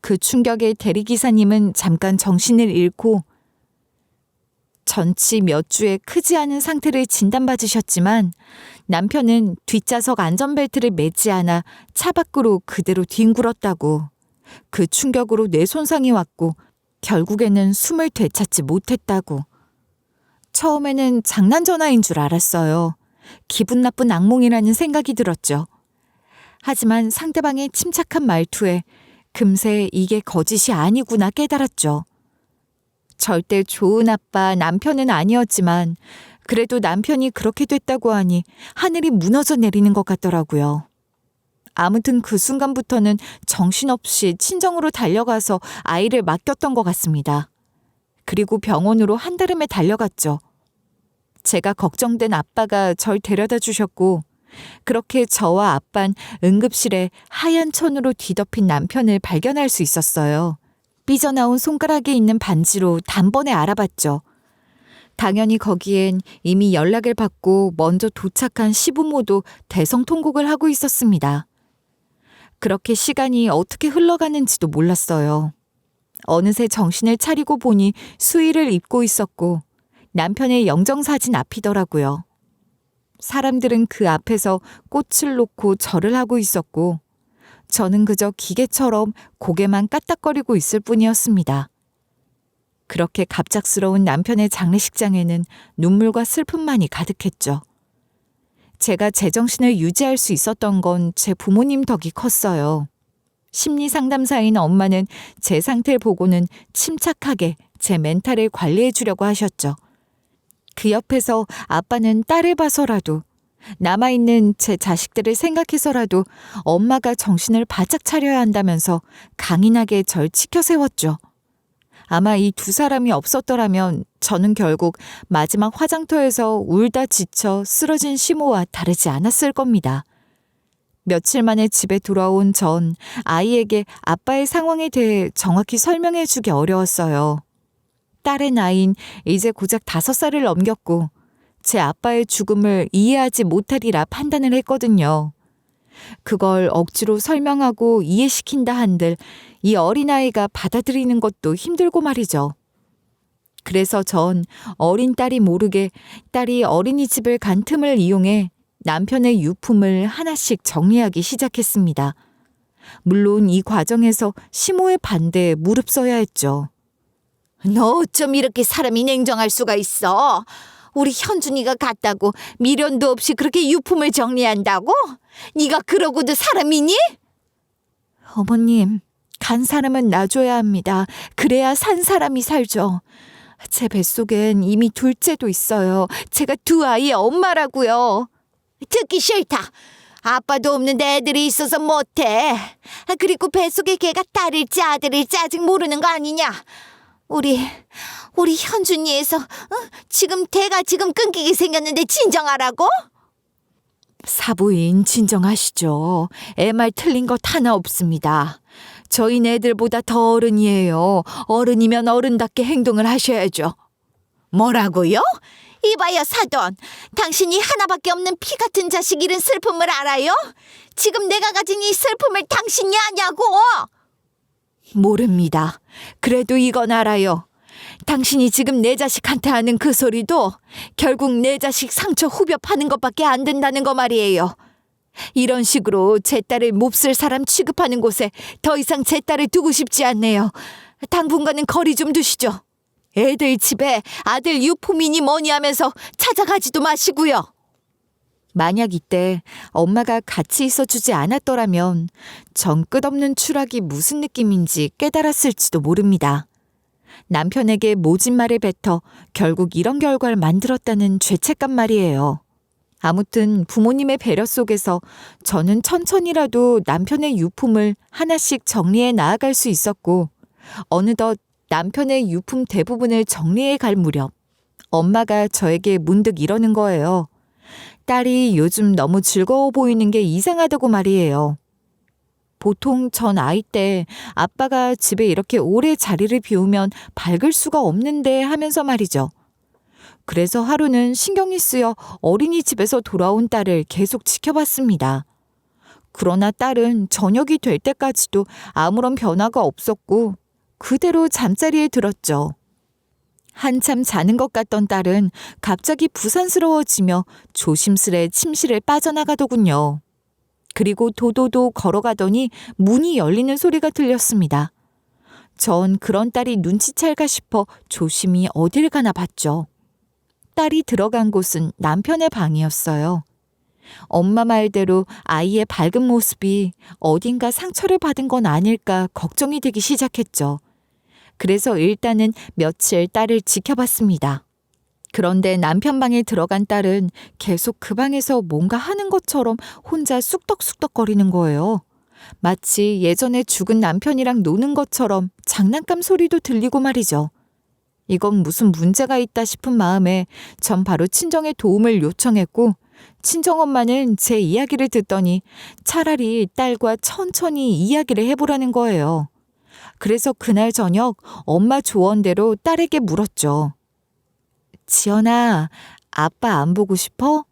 Speaker 1: 그 충격에 대리기사님은 잠깐 정신을 잃고 전치 몇 주에 크지 않은 상태를 진단받으셨지만 남편은 뒷좌석 안전벨트를 매지 않아 차 밖으로 그대로 뒹굴었다고. 그 충격으로 뇌 손상이 왔고 결국에는 숨을 되찾지 못했다고. 처음에는 장난 전화인 줄 알았어요. 기분 나쁜 악몽이라는 생각이 들었죠. 하지만 상대방의 침착한 말투에 금세 이게 거짓이 아니구나 깨달았죠. 절대 좋은 아빠 남편은 아니었지만 그래도 남편이 그렇게 됐다고 하니 하늘이 무너져 내리는 것 같더라고요. 아무튼 그 순간부터는 정신없이 친정으로 달려가서 아이를 맡겼던 것 같습니다. 그리고 병원으로 한달음에 달려갔죠. 제가 걱정된 아빠가 절 데려다 주셨고 그렇게 저와 아빤 응급실에 하얀 천으로 뒤덮인 남편을 발견할 수 있었어요. 삐져나온 손가락에 있는 반지로 단번에 알아봤죠. 당연히 거기엔 이미 연락을 받고 먼저 도착한 시부모도 대성통곡을 하고 있었습니다. 그렇게 시간이 어떻게 흘러가는지도 몰랐어요. 어느새 정신을 차리고 보니 수의를 입고 있었고 남편의 영정사진 앞이더라고요. 사람들은 그 앞에서 꽃을 놓고 절을 하고 있었고 저는 그저 기계처럼 고개만 까딱거리고 있을 뿐이었습니다. 그렇게 갑작스러운 남편의 장례식장에는 눈물과 슬픔만이 가득했죠. 제가 제정신을 유지할 수 있었던 건 제 부모님 덕이 컸어요. 심리상담사인 엄마는 제 상태를 보고는 침착하게 제 멘탈을 관리해 주려고 하셨죠. 그 옆에서 아빠는 딸을 봐서라도 남아있는 제 자식들을 생각해서라도 엄마가 정신을 바짝 차려야 한다면서 강인하게 절 지켜 세웠죠. 아마 이 두 사람이 없었더라면 저는 결국 마지막 화장터에서 울다 지쳐 쓰러진 시모와 다르지 않았을 겁니다. 며칠 만에 집에 돌아온 전 아이에게 아빠의 상황에 대해 정확히 설명해 주기 어려웠어요. 딸의 나이인 이제 고작 5살을 넘겼고 제 아빠의 죽음을 이해하지 못하리라 판단을 했거든요. 그걸 억지로 설명하고 이해시킨다 한들 이 어린아이가 받아들이는 것도 힘들고 말이죠. 그래서 전 어린 딸이 모르게 딸이 어린이집을 간 틈을 이용해 남편의 유품을 하나씩 정리하기 시작했습니다. 물론 이 과정에서 시모의 반대에 무릅서야 했죠.
Speaker 3: 너 어쩜 이렇게 사람이 냉정할 수가 있어? 우리 현준이가 갔다고 미련도 없이 그렇게 유품을 정리한다고? 네가 그러고도 사람이니?
Speaker 1: 어머님, 간 사람은 놔줘야 합니다. 그래야 산 사람이 살죠. 제 뱃속엔 이미 둘째도 있어요. 제가 두 아이의 엄마라고요.
Speaker 3: 듣기 싫다. 아빠도 없는데 애들이 있어서 못해. 그리고 뱃속에 걔가 딸일지 아들일지 아직 모르는 거 아니냐? 우리 현준이에서 지금 대가 지금 끊기게 생겼는데 진정하라고?
Speaker 1: 사부인 진정하시죠. 애 말 틀린 것 하나 없습니다. 저희 애들보다 더 어른이에요. 어른이면 어른답게 행동을 하셔야죠.
Speaker 3: 뭐라고요? 이봐요 사돈. 당신이 하나밖에 없는 피 같은 자식 잃은 슬픔을 알아요? 지금 내가 가진 이 슬픔을 당신이 아냐고?
Speaker 1: 모릅니다. 그래도 이건 알아요. 당신이 지금 내 자식한테 하는 그 소리도 결국 내 자식 상처 후벼 파는 것밖에 안 된다는 거 말이에요. 이런 식으로 제 딸을 몹쓸 사람 취급하는 곳에 더 이상 제 딸을 두고 싶지 않네요. 당분간은 거리 좀 두시죠. 애들 집에 아들 유품이니 뭐니 하면서 찾아가지도 마시고요. 만약 이때 엄마가 같이 있어주지 않았더라면 전 끝없는 추락이 무슨 느낌인지 깨달았을지도 모릅니다. 남편에게 모진 말을 뱉어 결국 이런 결과를 만들었다는 죄책감 말이에요. 아무튼 부모님의 배려 속에서 저는 천천히라도 남편의 유품을 하나씩 정리해 나아갈 수 있었고 어느덧 남편의 유품 대부분을 정리해 갈 무렵 엄마가 저에게 문득 이러는 거예요. 딸이 요즘 너무 즐거워 보이는 게 이상하다고 말이에요. 보통 전 아이 때 아빠가 집에 이렇게 오래 자리를 비우면 밝을 수가 없는데 하면서 말이죠. 그래서 하루는 신경이 쓰여 어린이집에서 돌아온 딸을 계속 지켜봤습니다. 그러나 딸은 저녁이 될 때까지도 아무런 변화가 없었고 그대로 잠자리에 들었죠. 한참 자는 것 같던 딸은 갑자기 부산스러워지며 조심스레 침실을 빠져나가더군요. 그리고 도도도 걸어가더니 문이 열리는 소리가 들렸습니다. 전 그런 딸이 눈치챌까 싶어 조심히 어딜 가나 봤죠. 딸이 들어간 곳은 남편의 방이었어요. 엄마 말대로 아이의 밝은 모습이 어딘가 상처를 받은 건 아닐까 걱정이 되기 시작했죠. 그래서 일단은 며칠 딸을 지켜봤습니다. 그런데 남편 방에 들어간 딸은 계속 그 방에서 뭔가 하는 것처럼 혼자 쑥덕쑥덕거리는 거예요. 마치 예전에 죽은 남편이랑 노는 것처럼 장난감 소리도 들리고 말이죠. 이건 무슨 문제가 있다 싶은 마음에 전 바로 친정에 도움을 요청했고, 친정엄마는 제 이야기를 듣더니 차라리 딸과 천천히 이야기를 해보라는 거예요. 그래서 그날 저녁 엄마 조언대로 딸에게 물었죠. 지연아, 아빠 안 보고 싶어?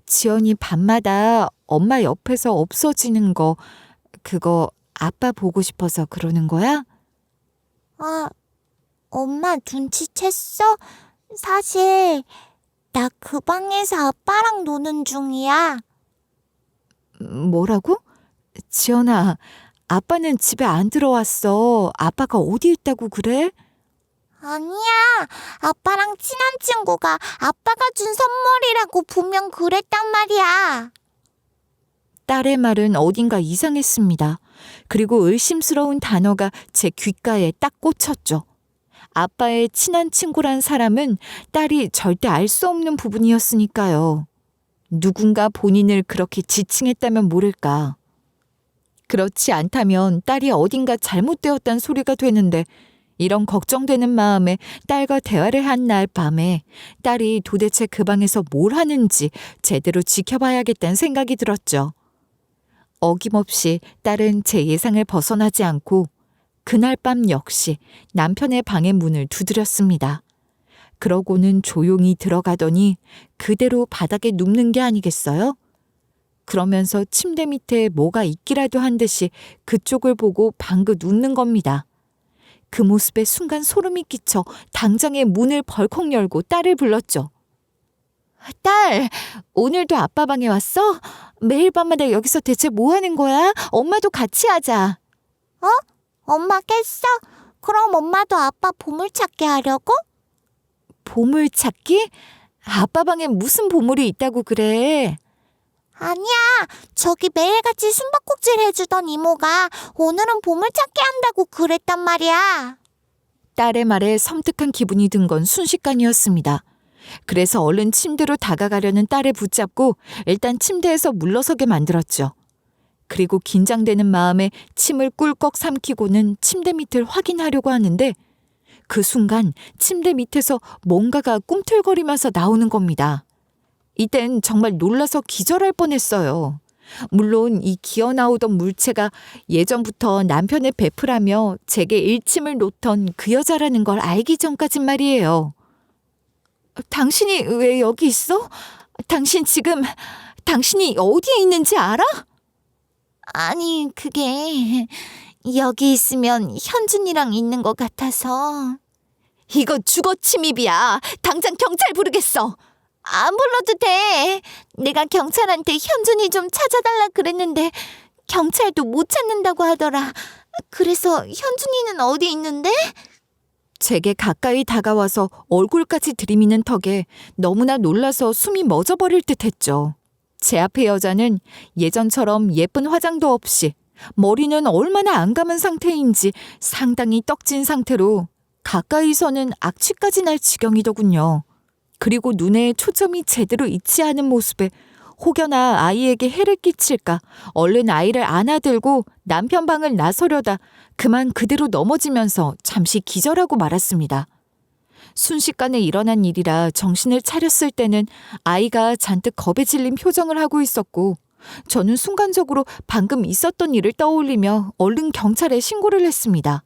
Speaker 1: 지연이 밤마다 엄마 옆에서 없어지는 거, 그거 아빠 보고 싶어서 그러는 거야?
Speaker 3: 엄마 눈치챘어? 사실 나 그 방에서 아빠랑 노는 중이야.
Speaker 1: 뭐라고? 지연아, 아빠는 집에 안 들어왔어. 아빠가 어디 있다고 그래?
Speaker 3: 아니야. 아빠랑 친한 친구가 아빠가 준 선물이라고 분명 그랬단 말이야.
Speaker 1: 딸의 말은 어딘가 이상했습니다. 그리고 의심스러운 단어가 제 귓가에 딱 꽂혔죠. 아빠의 친한 친구란 사람은 딸이 절대 알 수 없는 부분이었으니까요. 누군가 본인을 그렇게 지칭했다면 모를까. 그렇지 않다면 딸이 어딘가 잘못되었단 소리가 되는데, 이런 걱정되는 마음에 딸과 대화를 한 날 밤에 딸이 도대체 그 방에서 뭘 하는지 제대로 지켜봐야겠다는 생각이 들었죠. 어김없이 딸은 제 예상을 벗어나지 않고 그날 밤 역시 남편의 방의 문을 두드렸습니다. 그러고는 조용히 들어가더니 그대로 바닥에 눕는 게 아니겠어요? 그러면서 침대 밑에 뭐가 있기라도 한 듯이 그쪽을 보고 방긋 웃는 겁니다. 그 모습에 순간 소름이 끼쳐 당장에 문을 벌컥 열고 딸을 불렀죠. 딸, 오늘도 아빠 방에 왔어? 매일 밤마다 여기서 대체 뭐 하는 거야? 엄마도 같이 하자.
Speaker 3: 엄마 깼어? 그럼 엄마도 아빠 보물찾기 하려고?
Speaker 1: 보물찾기? 아빠 방에 무슨 보물이 있다고 그래?
Speaker 3: 아니야. 저기 매일같이 숨바꼭질 해주던 이모가 오늘은 보물찾기 한다고 그랬단 말이야.
Speaker 1: 딸의 말에 섬뜩한 기분이 든 건 순식간이었습니다. 그래서 얼른 침대로 다가가려는 딸을 붙잡고 일단 침대에서 물러서게 만들었죠. 그리고 긴장되는 마음에 침을 꿀꺽 삼키고는 침대 밑을 확인하려고 하는데, 그 순간 침대 밑에서 뭔가가 꿈틀거리면서 나오는 겁니다. 이땐 정말 놀라서 기절할 뻔했어요. 물론 이 기어나오던 물체가 예전부터 남편의 베프라며 제게 일침을 놓던 그 여자라는 걸 알기 전까진 말이에요. 당신이 왜 여기 있어? 당신이 어디에 있는지 알아?
Speaker 3: 아니, 그게 여기 있으면 현준이랑 있는 것 같아서.
Speaker 1: 이거 주거 침입이야. 당장 경찰 부르겠어.
Speaker 3: 안 불러도 돼. 내가 경찰한테 현준이 좀 찾아달라 그랬는데 경찰도 못 찾는다고 하더라. 그래서 현준이는 어디 있는데?
Speaker 1: 제게 가까이 다가와서 얼굴까지 들이미는 턱에 너무나 놀라서 숨이 멎어버릴 듯했죠. 제 앞의 여자는 예전처럼 예쁜 화장도 없이 머리는 얼마나 안 감은 상태인지 상당히 떡진 상태로 가까이서는 악취까지 날 지경이더군요. 그리고 눈에 초점이 제대로 있지 않은 모습에 혹여나 아이에게 해를 끼칠까 얼른 아이를 안아들고 남편 방을 나서려다 그만 그대로 넘어지면서 잠시 기절하고 말았습니다. 순식간에 일어난 일이라 정신을 차렸을 때는 아이가 잔뜩 겁에 질린 표정을 하고 있었고, 저는 순간적으로 방금 있었던 일을 떠올리며 얼른 경찰에 신고를 했습니다.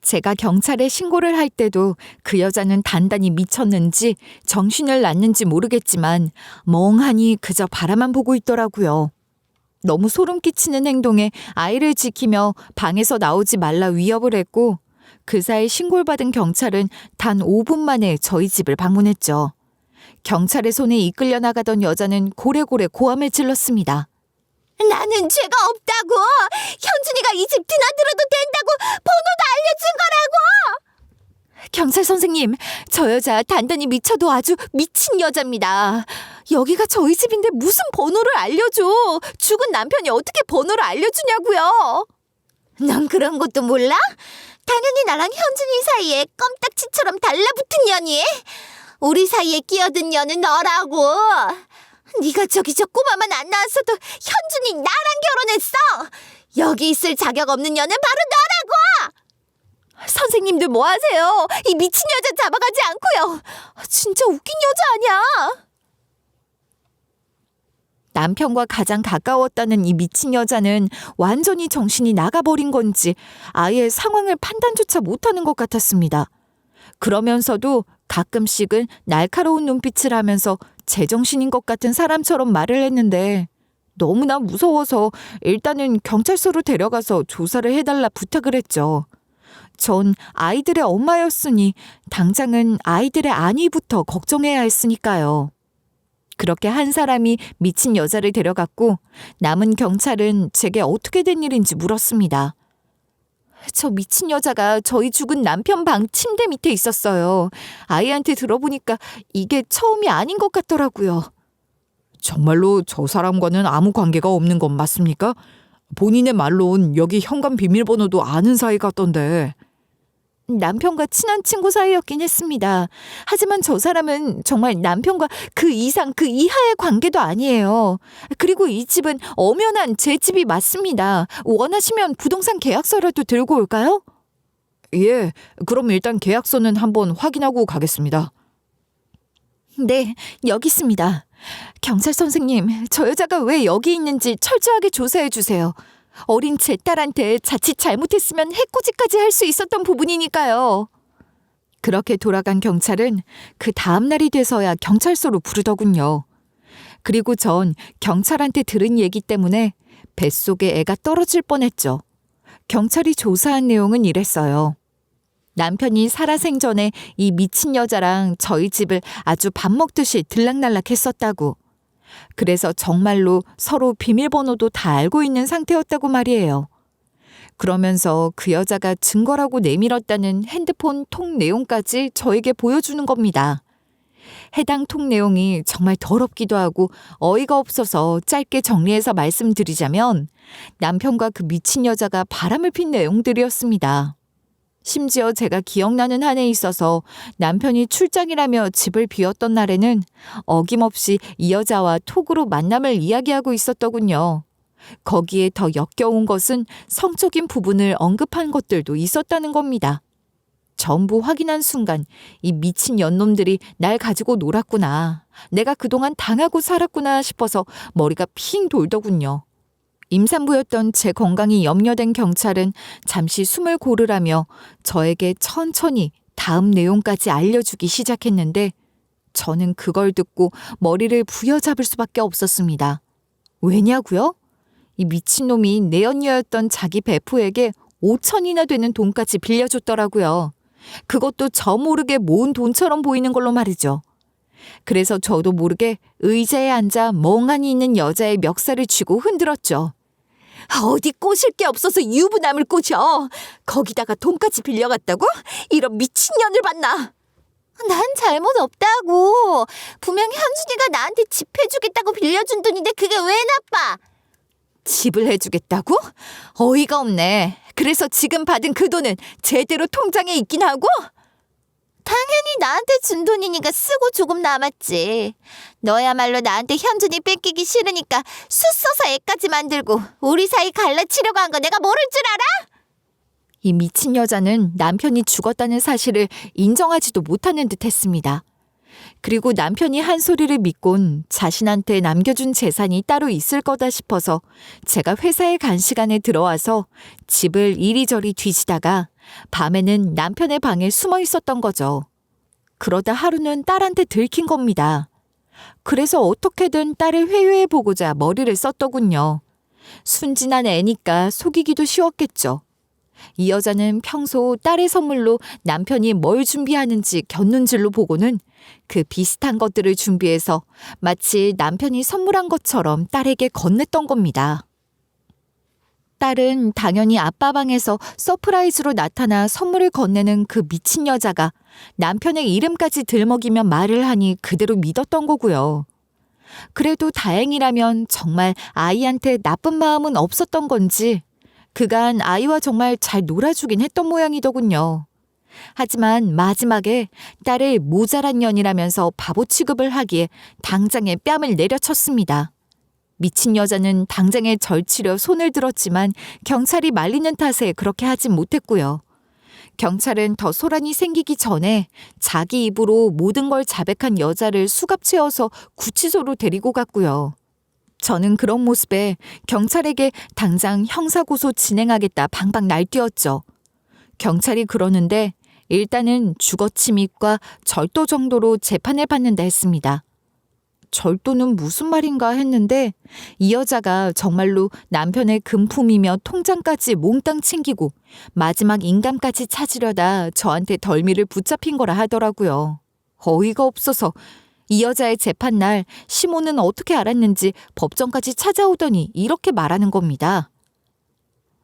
Speaker 1: 제가 경찰에 신고를 할 때도 그 여자는 단단히 미쳤는지 정신을 놨는지 모르겠지만 멍하니 그저 바라만 보고 있더라고요. 너무 소름 끼치는 행동에 아이를 지키며 방에서 나오지 말라 위협을 했고, 그 사이 신고를 받은 경찰은 단 5분 만에 저희 집을 방문했죠. 경찰의 손에 이끌려 나가던 여자는 고래고래 고함을 질렀습니다.
Speaker 3: 나는 죄가 없다고. 현준이가 이 집 드나들어도 된다고 번호도 알려준 거라고.
Speaker 1: 경찰 선생님, 저 여자 단단히 미쳐도 아주 미친 여자입니다. 여기가 저희 집인데 무슨 번호를 알려줘. 죽은 남편이 어떻게 번호를 알려주냐고요.
Speaker 3: 넌 그런 것도 몰라? 당연히 나랑 현준이 사이에 껌딱지처럼 달라붙은 년이. 우리 사이에 끼어든 년은 너라고. 네가 저기 저 꼬마만 안 낳았어도 현준이 나랑 결혼했어. 여기 있을 자격 없는 년은 바로 너라고. 선생님들 뭐 하세요? 이 미친 여자 잡아가지 않고요. 진짜 웃긴 여자 아니야?
Speaker 1: 남편과 가장 가까웠다는 이 미친 여자는 완전히 정신이 나가버린 건지 아예 상황을 판단조차 못하는 것 같았습니다. 그러면서도 가끔씩은 날카로운 눈빛을 하면서 제정신인 것 같은 사람처럼 말을 했는데 너무나 무서워서 일단은 경찰서로 데려가서 조사를 해달라 부탁을 했죠. 전 아이들의 엄마였으니 당장은 아이들의 안위부터 걱정해야 했으니까요. 그렇게 한 사람이 미친 여자를 데려갔고 남은 경찰은 제게 어떻게 된 일인지 물었습니다. 저 미친 여자가 저희 죽은 남편 방 침대 밑에 있었어요. 아이한테 들어보니까 이게 처음이 아닌 것 같더라고요.
Speaker 2: 정말로 저 사람과는 아무 관계가 없는 건 맞습니까? 본인의 말론 여기 현관 비밀번호도 아는 사이 같던데.
Speaker 1: 남편과 친한 친구 사이였긴 했습니다. 하지만 저 사람은 정말 남편과 그 이상 그 이하의 관계도 아니에요. 그리고 이 집은 엄연한 제 집이 맞습니다. 원하시면 부동산 계약서라도 들고 올까요?
Speaker 2: 예, 그럼 일단 계약서는 한번 확인하고 가겠습니다.
Speaker 1: 네, 여기 있습니다. 경찰 선생님, 저 여자가 왜 여기 있는지 철저하게 조사해 주세요. 어린 제 딸한테 자칫 잘못했으면 해코지까지 할 수 있었던 부분이니까요. 그렇게 돌아간 경찰은 그 다음 날이 돼서야 경찰서로 부르더군요. 그리고 전 경찰한테 들은 얘기 때문에 뱃속에 애가 떨어질 뻔했죠. 경찰이 조사한 내용은 이랬어요. 남편이 살아생전에 이 미친 여자랑 저희 집을 아주 밥 먹듯이 들락날락 했었다고. 그래서 정말로 서로 비밀번호도 다 알고 있는 상태였다고 말이에요. 그러면서 그 여자가 증거라고 내밀었다는 핸드폰 통 내용까지 저에게 보여주는 겁니다. 해당 통 내용이 정말 더럽기도 하고 어이가 없어서 짧게 정리해서 말씀드리자면 남편과 그 미친 여자가 바람을 핀 내용들이었습니다. 심지어 제가 기억나는 한에 있어서 남편이 출장이라며 집을 비웠던 날에는 어김없이 이 여자와 톡으로 만남을 이야기하고 있었더군요. 거기에 더 역겨운 것은 성적인 부분을 언급한 것들도 있었다는 겁니다. 전부 확인한 순간 이 미친 연놈들이 날 가지고 놀았구나. 내가 그동안 당하고 살았구나 싶어서 머리가 핑 돌더군요. 임산부였던 제 건강이 염려된 경찰은 잠시 숨을 고르라며 저에게 천천히 다음 내용까지 알려주기 시작했는데 저는 그걸 듣고 머리를 부여잡을 수밖에 없었습니다. 왜냐고요? 이 미친놈이 내연녀였던 자기 베프에게 5천이나 되는 돈까지 빌려줬더라고요. 그것도 저 모르게 모은 돈처럼 보이는 걸로 말이죠. 그래서 저도 모르게 의자에 앉아 멍하니 있는 여자의 멱살을 쥐고 흔들었죠.
Speaker 3: 어디 꼬실 게 없어서 유부남을 꼬셔. 거기다가 돈까지 빌려갔다고? 이런 미친년을 봤나? 난 잘못 없다고. 분명 현준이가 나한테 집 해주겠다고 빌려준 돈인데 그게 왜 나빠?
Speaker 1: 집을 해주겠다고? 어이가 없네. 그래서 지금 받은 그 돈은 제대로 통장에 있긴 하고?
Speaker 3: 당연히 나한테 준 돈이니까 쓰고 조금 남았지. 너야말로 나한테 현준이 뺏기기 싫으니까 수 써서 애까지 만들고 우리 사이 갈라치려고 한 거 내가 모를 줄 알아?
Speaker 1: 이 미친 여자는 남편이 죽었다는 사실을 인정하지도 못하는 듯 했습니다. 그리고 남편이 한 소리를 믿곤 자신한테 남겨준 재산이 따로 있을 거다 싶어서 제가 회사에 간 시간에 들어와서 집을 이리저리 뒤지다가 밤에는 남편의 방에 숨어 있었던 거죠. 그러다 하루는 딸한테 들킨 겁니다. 그래서 어떻게든 딸을 회유해보고자 머리를 썼더군요. 순진한 애니까 속이기도 쉬웠겠죠. 이 여자는 평소 딸의 선물로 남편이 뭘 준비하는지 곁눈질로 보고는 그 비슷한 것들을 준비해서 마치 남편이 선물한 것처럼 딸에게 건넸던 겁니다. 딸은 당연히 아빠 방에서 서프라이즈로 나타나 선물을 건네는 그 미친 여자가 남편의 이름까지 들먹이며 말을 하니 그대로 믿었던 거고요. 그래도 다행이라면 정말 아이한테 나쁜 마음은 없었던 건지 그간 아이와 정말 잘 놀아주긴 했던 모양이더군요. 하지만 마지막에 딸을 모자란 년이라면서 바보 취급을 하기에 당장에 뺨을 내려쳤습니다. 미친 여자는 당장에 절치려 손을 들었지만 경찰이 말리는 탓에 그렇게 하진 못했고요. 경찰은 더 소란이 생기기 전에 자기 입으로 모든 걸 자백한 여자를 수갑 채워서 구치소로 데리고 갔고요. 저는 그런 모습에 경찰에게 당장 형사고소 진행하겠다 방방 날뛰었죠. 경찰이 그러는데 일단은 주거침입과 절도 정도로 재판을 받는다 했습니다. 절도는 무슨 말인가 했는데 이 여자가 정말로 남편의 금품이며 통장까지 몽땅 챙기고 마지막 인감까지 찾으려다 저한테 덜미를 붙잡힌 거라 하더라고요. 어이가 없어서 이 여자의 재판날 시모는 어떻게 알았는지 법정까지 찾아오더니 이렇게 말하는 겁니다.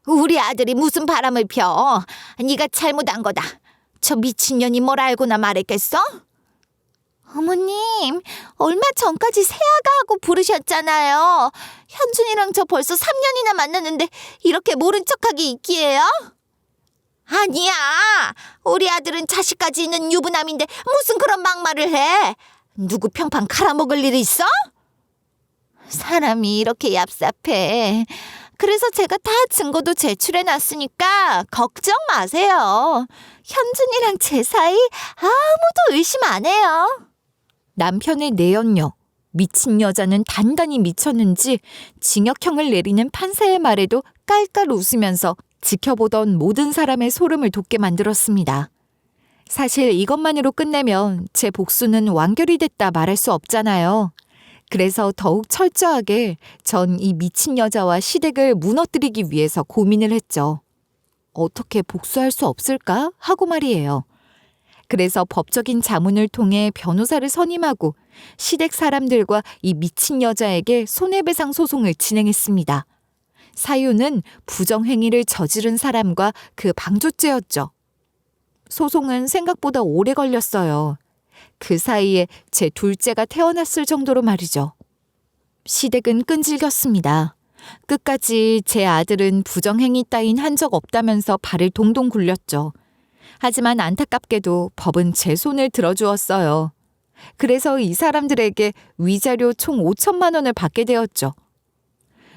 Speaker 3: 우리 아들이 무슨 바람을 펴? 네가 잘못한 거다. 저 미친년이 뭘 알고나 말했겠어? 어머님, 얼마 전까지 새아가 하고 부르셨잖아요. 현준이랑 저 벌써 3년이나 만났는데 이렇게 모른 척하기 있기에요? 아니야. 우리 아들은 자식까지 있는 유부남인데 무슨 그런 막말을 해? 누구 평판 갈아먹을 일 있어? 사람이 이렇게 얍삽해. 그래서 제가 다 증거도 제출해놨으니까 걱정 마세요. 현준이랑 제 사이 아무도 의심 안 해요.
Speaker 1: 남편의 내연녀, 미친 여자는 단단히 미쳤는지 징역형을 내리는 판사의 말에도 깔깔 웃으면서 지켜보던 모든 사람의 소름을 돋게 만들었습니다. 사실 이것만으로 끝내면 제 복수는 완결이 됐다 말할 수 없잖아요. 그래서 더욱 철저하게 전 이 미친 여자와 시댁을 무너뜨리기 위해서 고민을 했죠. 어떻게 복수할 수 없을까 하고 말이에요. 그래서 법적인 자문을 통해 변호사를 선임하고 시댁 사람들과 이 미친 여자에게 손해배상 소송을 진행했습니다. 사유는 부정행위를 저지른 사람과 그 방조죄였죠. 소송은 생각보다 오래 걸렸어요. 그 사이에 제 둘째가 태어났을 정도로 말이죠. 시댁은 끈질겼습니다. 끝까지 제 아들은 부정행위 따윈 한 적 없다면서 발을 동동 굴렸죠. 하지만 안타깝게도 법은 제 손을 들어주었어요. 그래서 이 사람들에게 위자료 총 5천만 원을 받게 되었죠.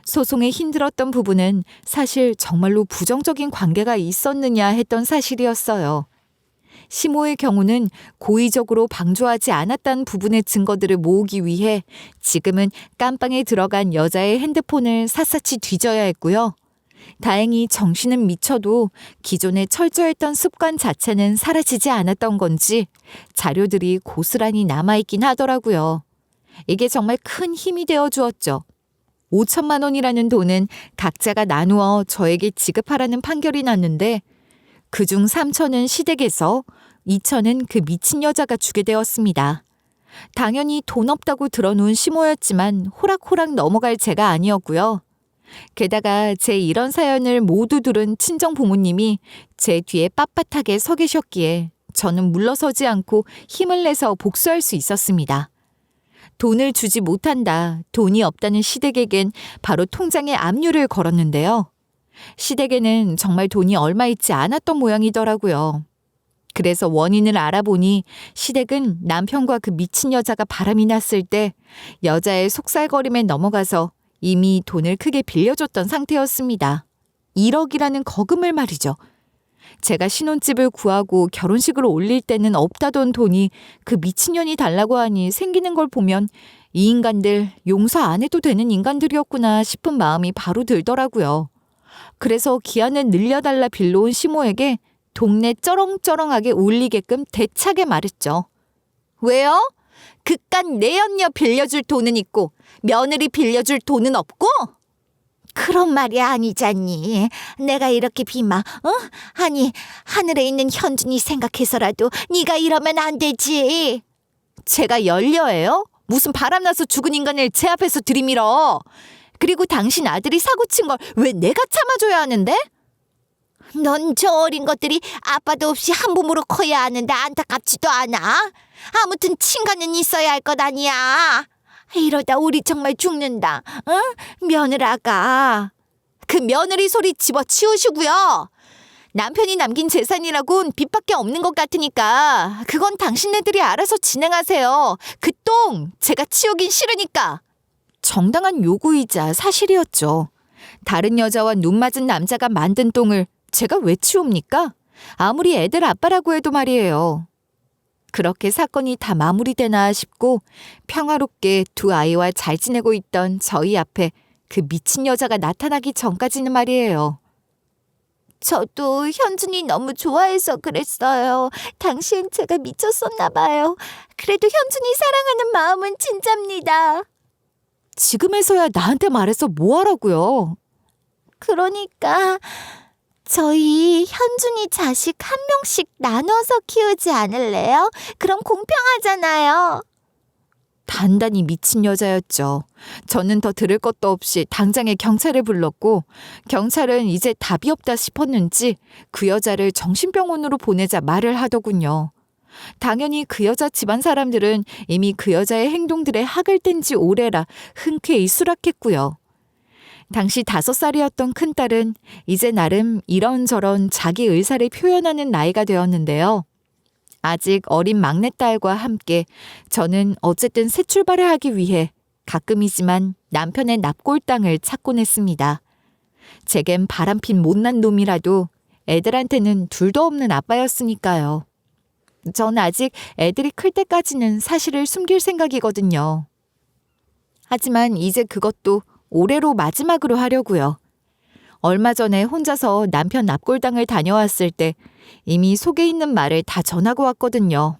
Speaker 1: 소송에 힘들었던 부분은 사실 정말로 부정적인 관계가 있었느냐 했던 사실이었어요. 시모의 경우는 고의적으로 방조하지 않았다는 부분의 증거들을 모으기 위해 지금은 깜빵에 들어간 여자의 핸드폰을 샅샅이 뒤져야 했고요. 다행히 정신은 미쳐도 기존에 철저했던 습관 자체는 사라지지 않았던 건지 자료들이 고스란히 남아있긴 하더라고요. 이게 정말 큰 힘이 되어 주었죠. 5천만 원이라는 돈은 각자가 나누어 저에게 지급하라는 판결이 났는데 그중 3천은 시댁에서 2천은 그 미친 여자가 주게 되었습니다. 당연히 돈 없다고 들어놓은 시모였지만 호락호락 넘어갈 제가 아니었고요. 게다가 제 이런 사연을 모두 들은 친정 부모님이 제 뒤에 빳빳하게 서 계셨기에 저는 물러서지 않고 힘을 내서 복수할 수 있었습니다. 돈을 주지 못한다, 돈이 없다는 시댁에겐 바로 통장에 압류를 걸었는데요. 시댁에는 정말 돈이 얼마 있지 않았던 모양이더라고요. 그래서 원인을 알아보니 시댁은 남편과 그 미친 여자가 바람이 났을 때 여자의 속살거림에 넘어가서 이미 돈을 크게 빌려줬던 상태였습니다. 1억이라는 거금을 말이죠. 제가 신혼집을 구하고 결혼식을 올릴 때는 없다던 돈이 그 미친년이 달라고 하니 생기는 걸 보면 이 인간들 용서 안 해도 되는 인간들이었구나 싶은 마음이 바로 들더라고요. 그래서 기한을 늘려달라 빌려온 시모에게 동네 쩌렁쩌렁하게 울리게끔 대차게 말했죠. 왜요? 그깟 내연녀 빌려줄 돈은 있고 며느리 빌려줄 돈은 없고?
Speaker 3: 그런 말이 아니잖니. 내가 이렇게 비마, 아니, 하늘에 있는 현준이 생각해서라도 네가 이러면 안 되지.
Speaker 1: 제가 열려예요? 무슨 바람나서 죽은 인간을 제 앞에서 들이밀어. 그리고 당신 아들이 사고친 걸 왜 내가 참아줘야 하는데?
Speaker 3: 넌 저 어린 것들이 아빠도 없이 한 몸으로 커야 하는데 안타깝지도 않아? 아무튼 친가는 있어야 할 것 아니야. 이러다 우리 정말 죽는다. 응? 며느라가.
Speaker 1: 그 며느리 소리 집어치우시고요.
Speaker 3: 남편이 남긴 재산이라곤 빚밖에 없는 것 같으니까 그건 당신네들이 알아서 진행하세요. 그 똥 제가 치우긴 싫으니까.
Speaker 1: 정당한 요구이자 사실이었죠. 다른 여자와 눈 맞은 남자가 만든 똥을 제가 왜 치웁니까? 아무리 애들 아빠라고 해도 말이에요. 그렇게 사건이 다 마무리되나 싶고 평화롭게 두 아이와 잘 지내고 있던 저희 앞에 그 미친 여자가 나타나기 전까지는 말이에요.
Speaker 3: 저도 현준이 너무 좋아해서 그랬어요. 당시엔 제가 미쳤었나 봐요. 그래도 현준이 사랑하는 마음은 진짜입니다.
Speaker 1: 지금에서야 나한테 말해서 뭐하라고요?
Speaker 3: 그러니까 저희 현준이 자식 한 명씩 나눠서 키우지 않을래요? 그럼 공평하잖아요.
Speaker 1: 단단히 미친 여자였죠. 저는 더 들을 것도 없이 당장에 경찰을 불렀고 경찰은 이제 답이 없다 싶었는지 그 여자를 정신병원으로 보내자 말을 하더군요. 당연히 그 여자 집안 사람들은 이미 그 여자의 행동들에 학을 뗀 지 오래라 흔쾌히 수락했고요. 당시 5살이었던 큰딸은 이제 나름 이런저런 자기 의사를 표현하는 나이가 되었는데요. 아직 어린 막내딸과 함께 저는 어쨌든 새 출발을 하기 위해 가끔이지만 남편의 납골당을 찾곤 했습니다. 제겐 바람핀 못난 놈이라도 애들한테는 둘도 없는 아빠였으니까요. 전 아직 애들이 클 때까지는 사실을 숨길 생각이거든요. 하지만 이제 그것도 올해로 마지막으로 하려고요. 얼마 전에 혼자서 남편 납골당을 다녀왔을 때 이미 속에 있는 말을 다 전하고 왔거든요.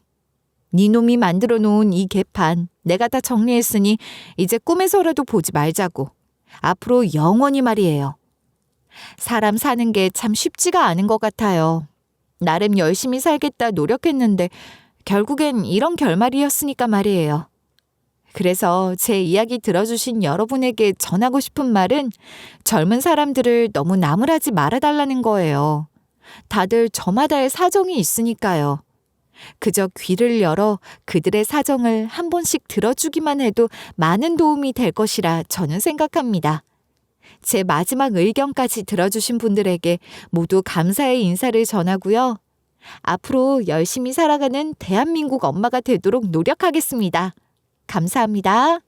Speaker 1: 네 놈이 만들어 놓은 이 개판 내가 다 정리했으니 이제 꿈에서라도 보지 말자고. 앞으로 영원히 말이에요. 사람 사는 게 참 쉽지가 않은 것 같아요. 나름 열심히 살겠다 노력했는데 결국엔 이런 결말이었으니까 말이에요. 그래서 제 이야기 들어주신 여러분에게 전하고 싶은 말은 젊은 사람들을 너무 나무라지 말아달라는 거예요. 다들 저마다의 사정이 있으니까요. 그저 귀를 열어 그들의 사정을 한 번씩 들어주기만 해도 많은 도움이 될 것이라 저는 생각합니다. 제 마지막 의견까지 들어주신 분들에게 모두 감사의 인사를 전하고요. 앞으로 열심히 살아가는 대한민국 엄마가 되도록 노력하겠습니다. 감사합니다.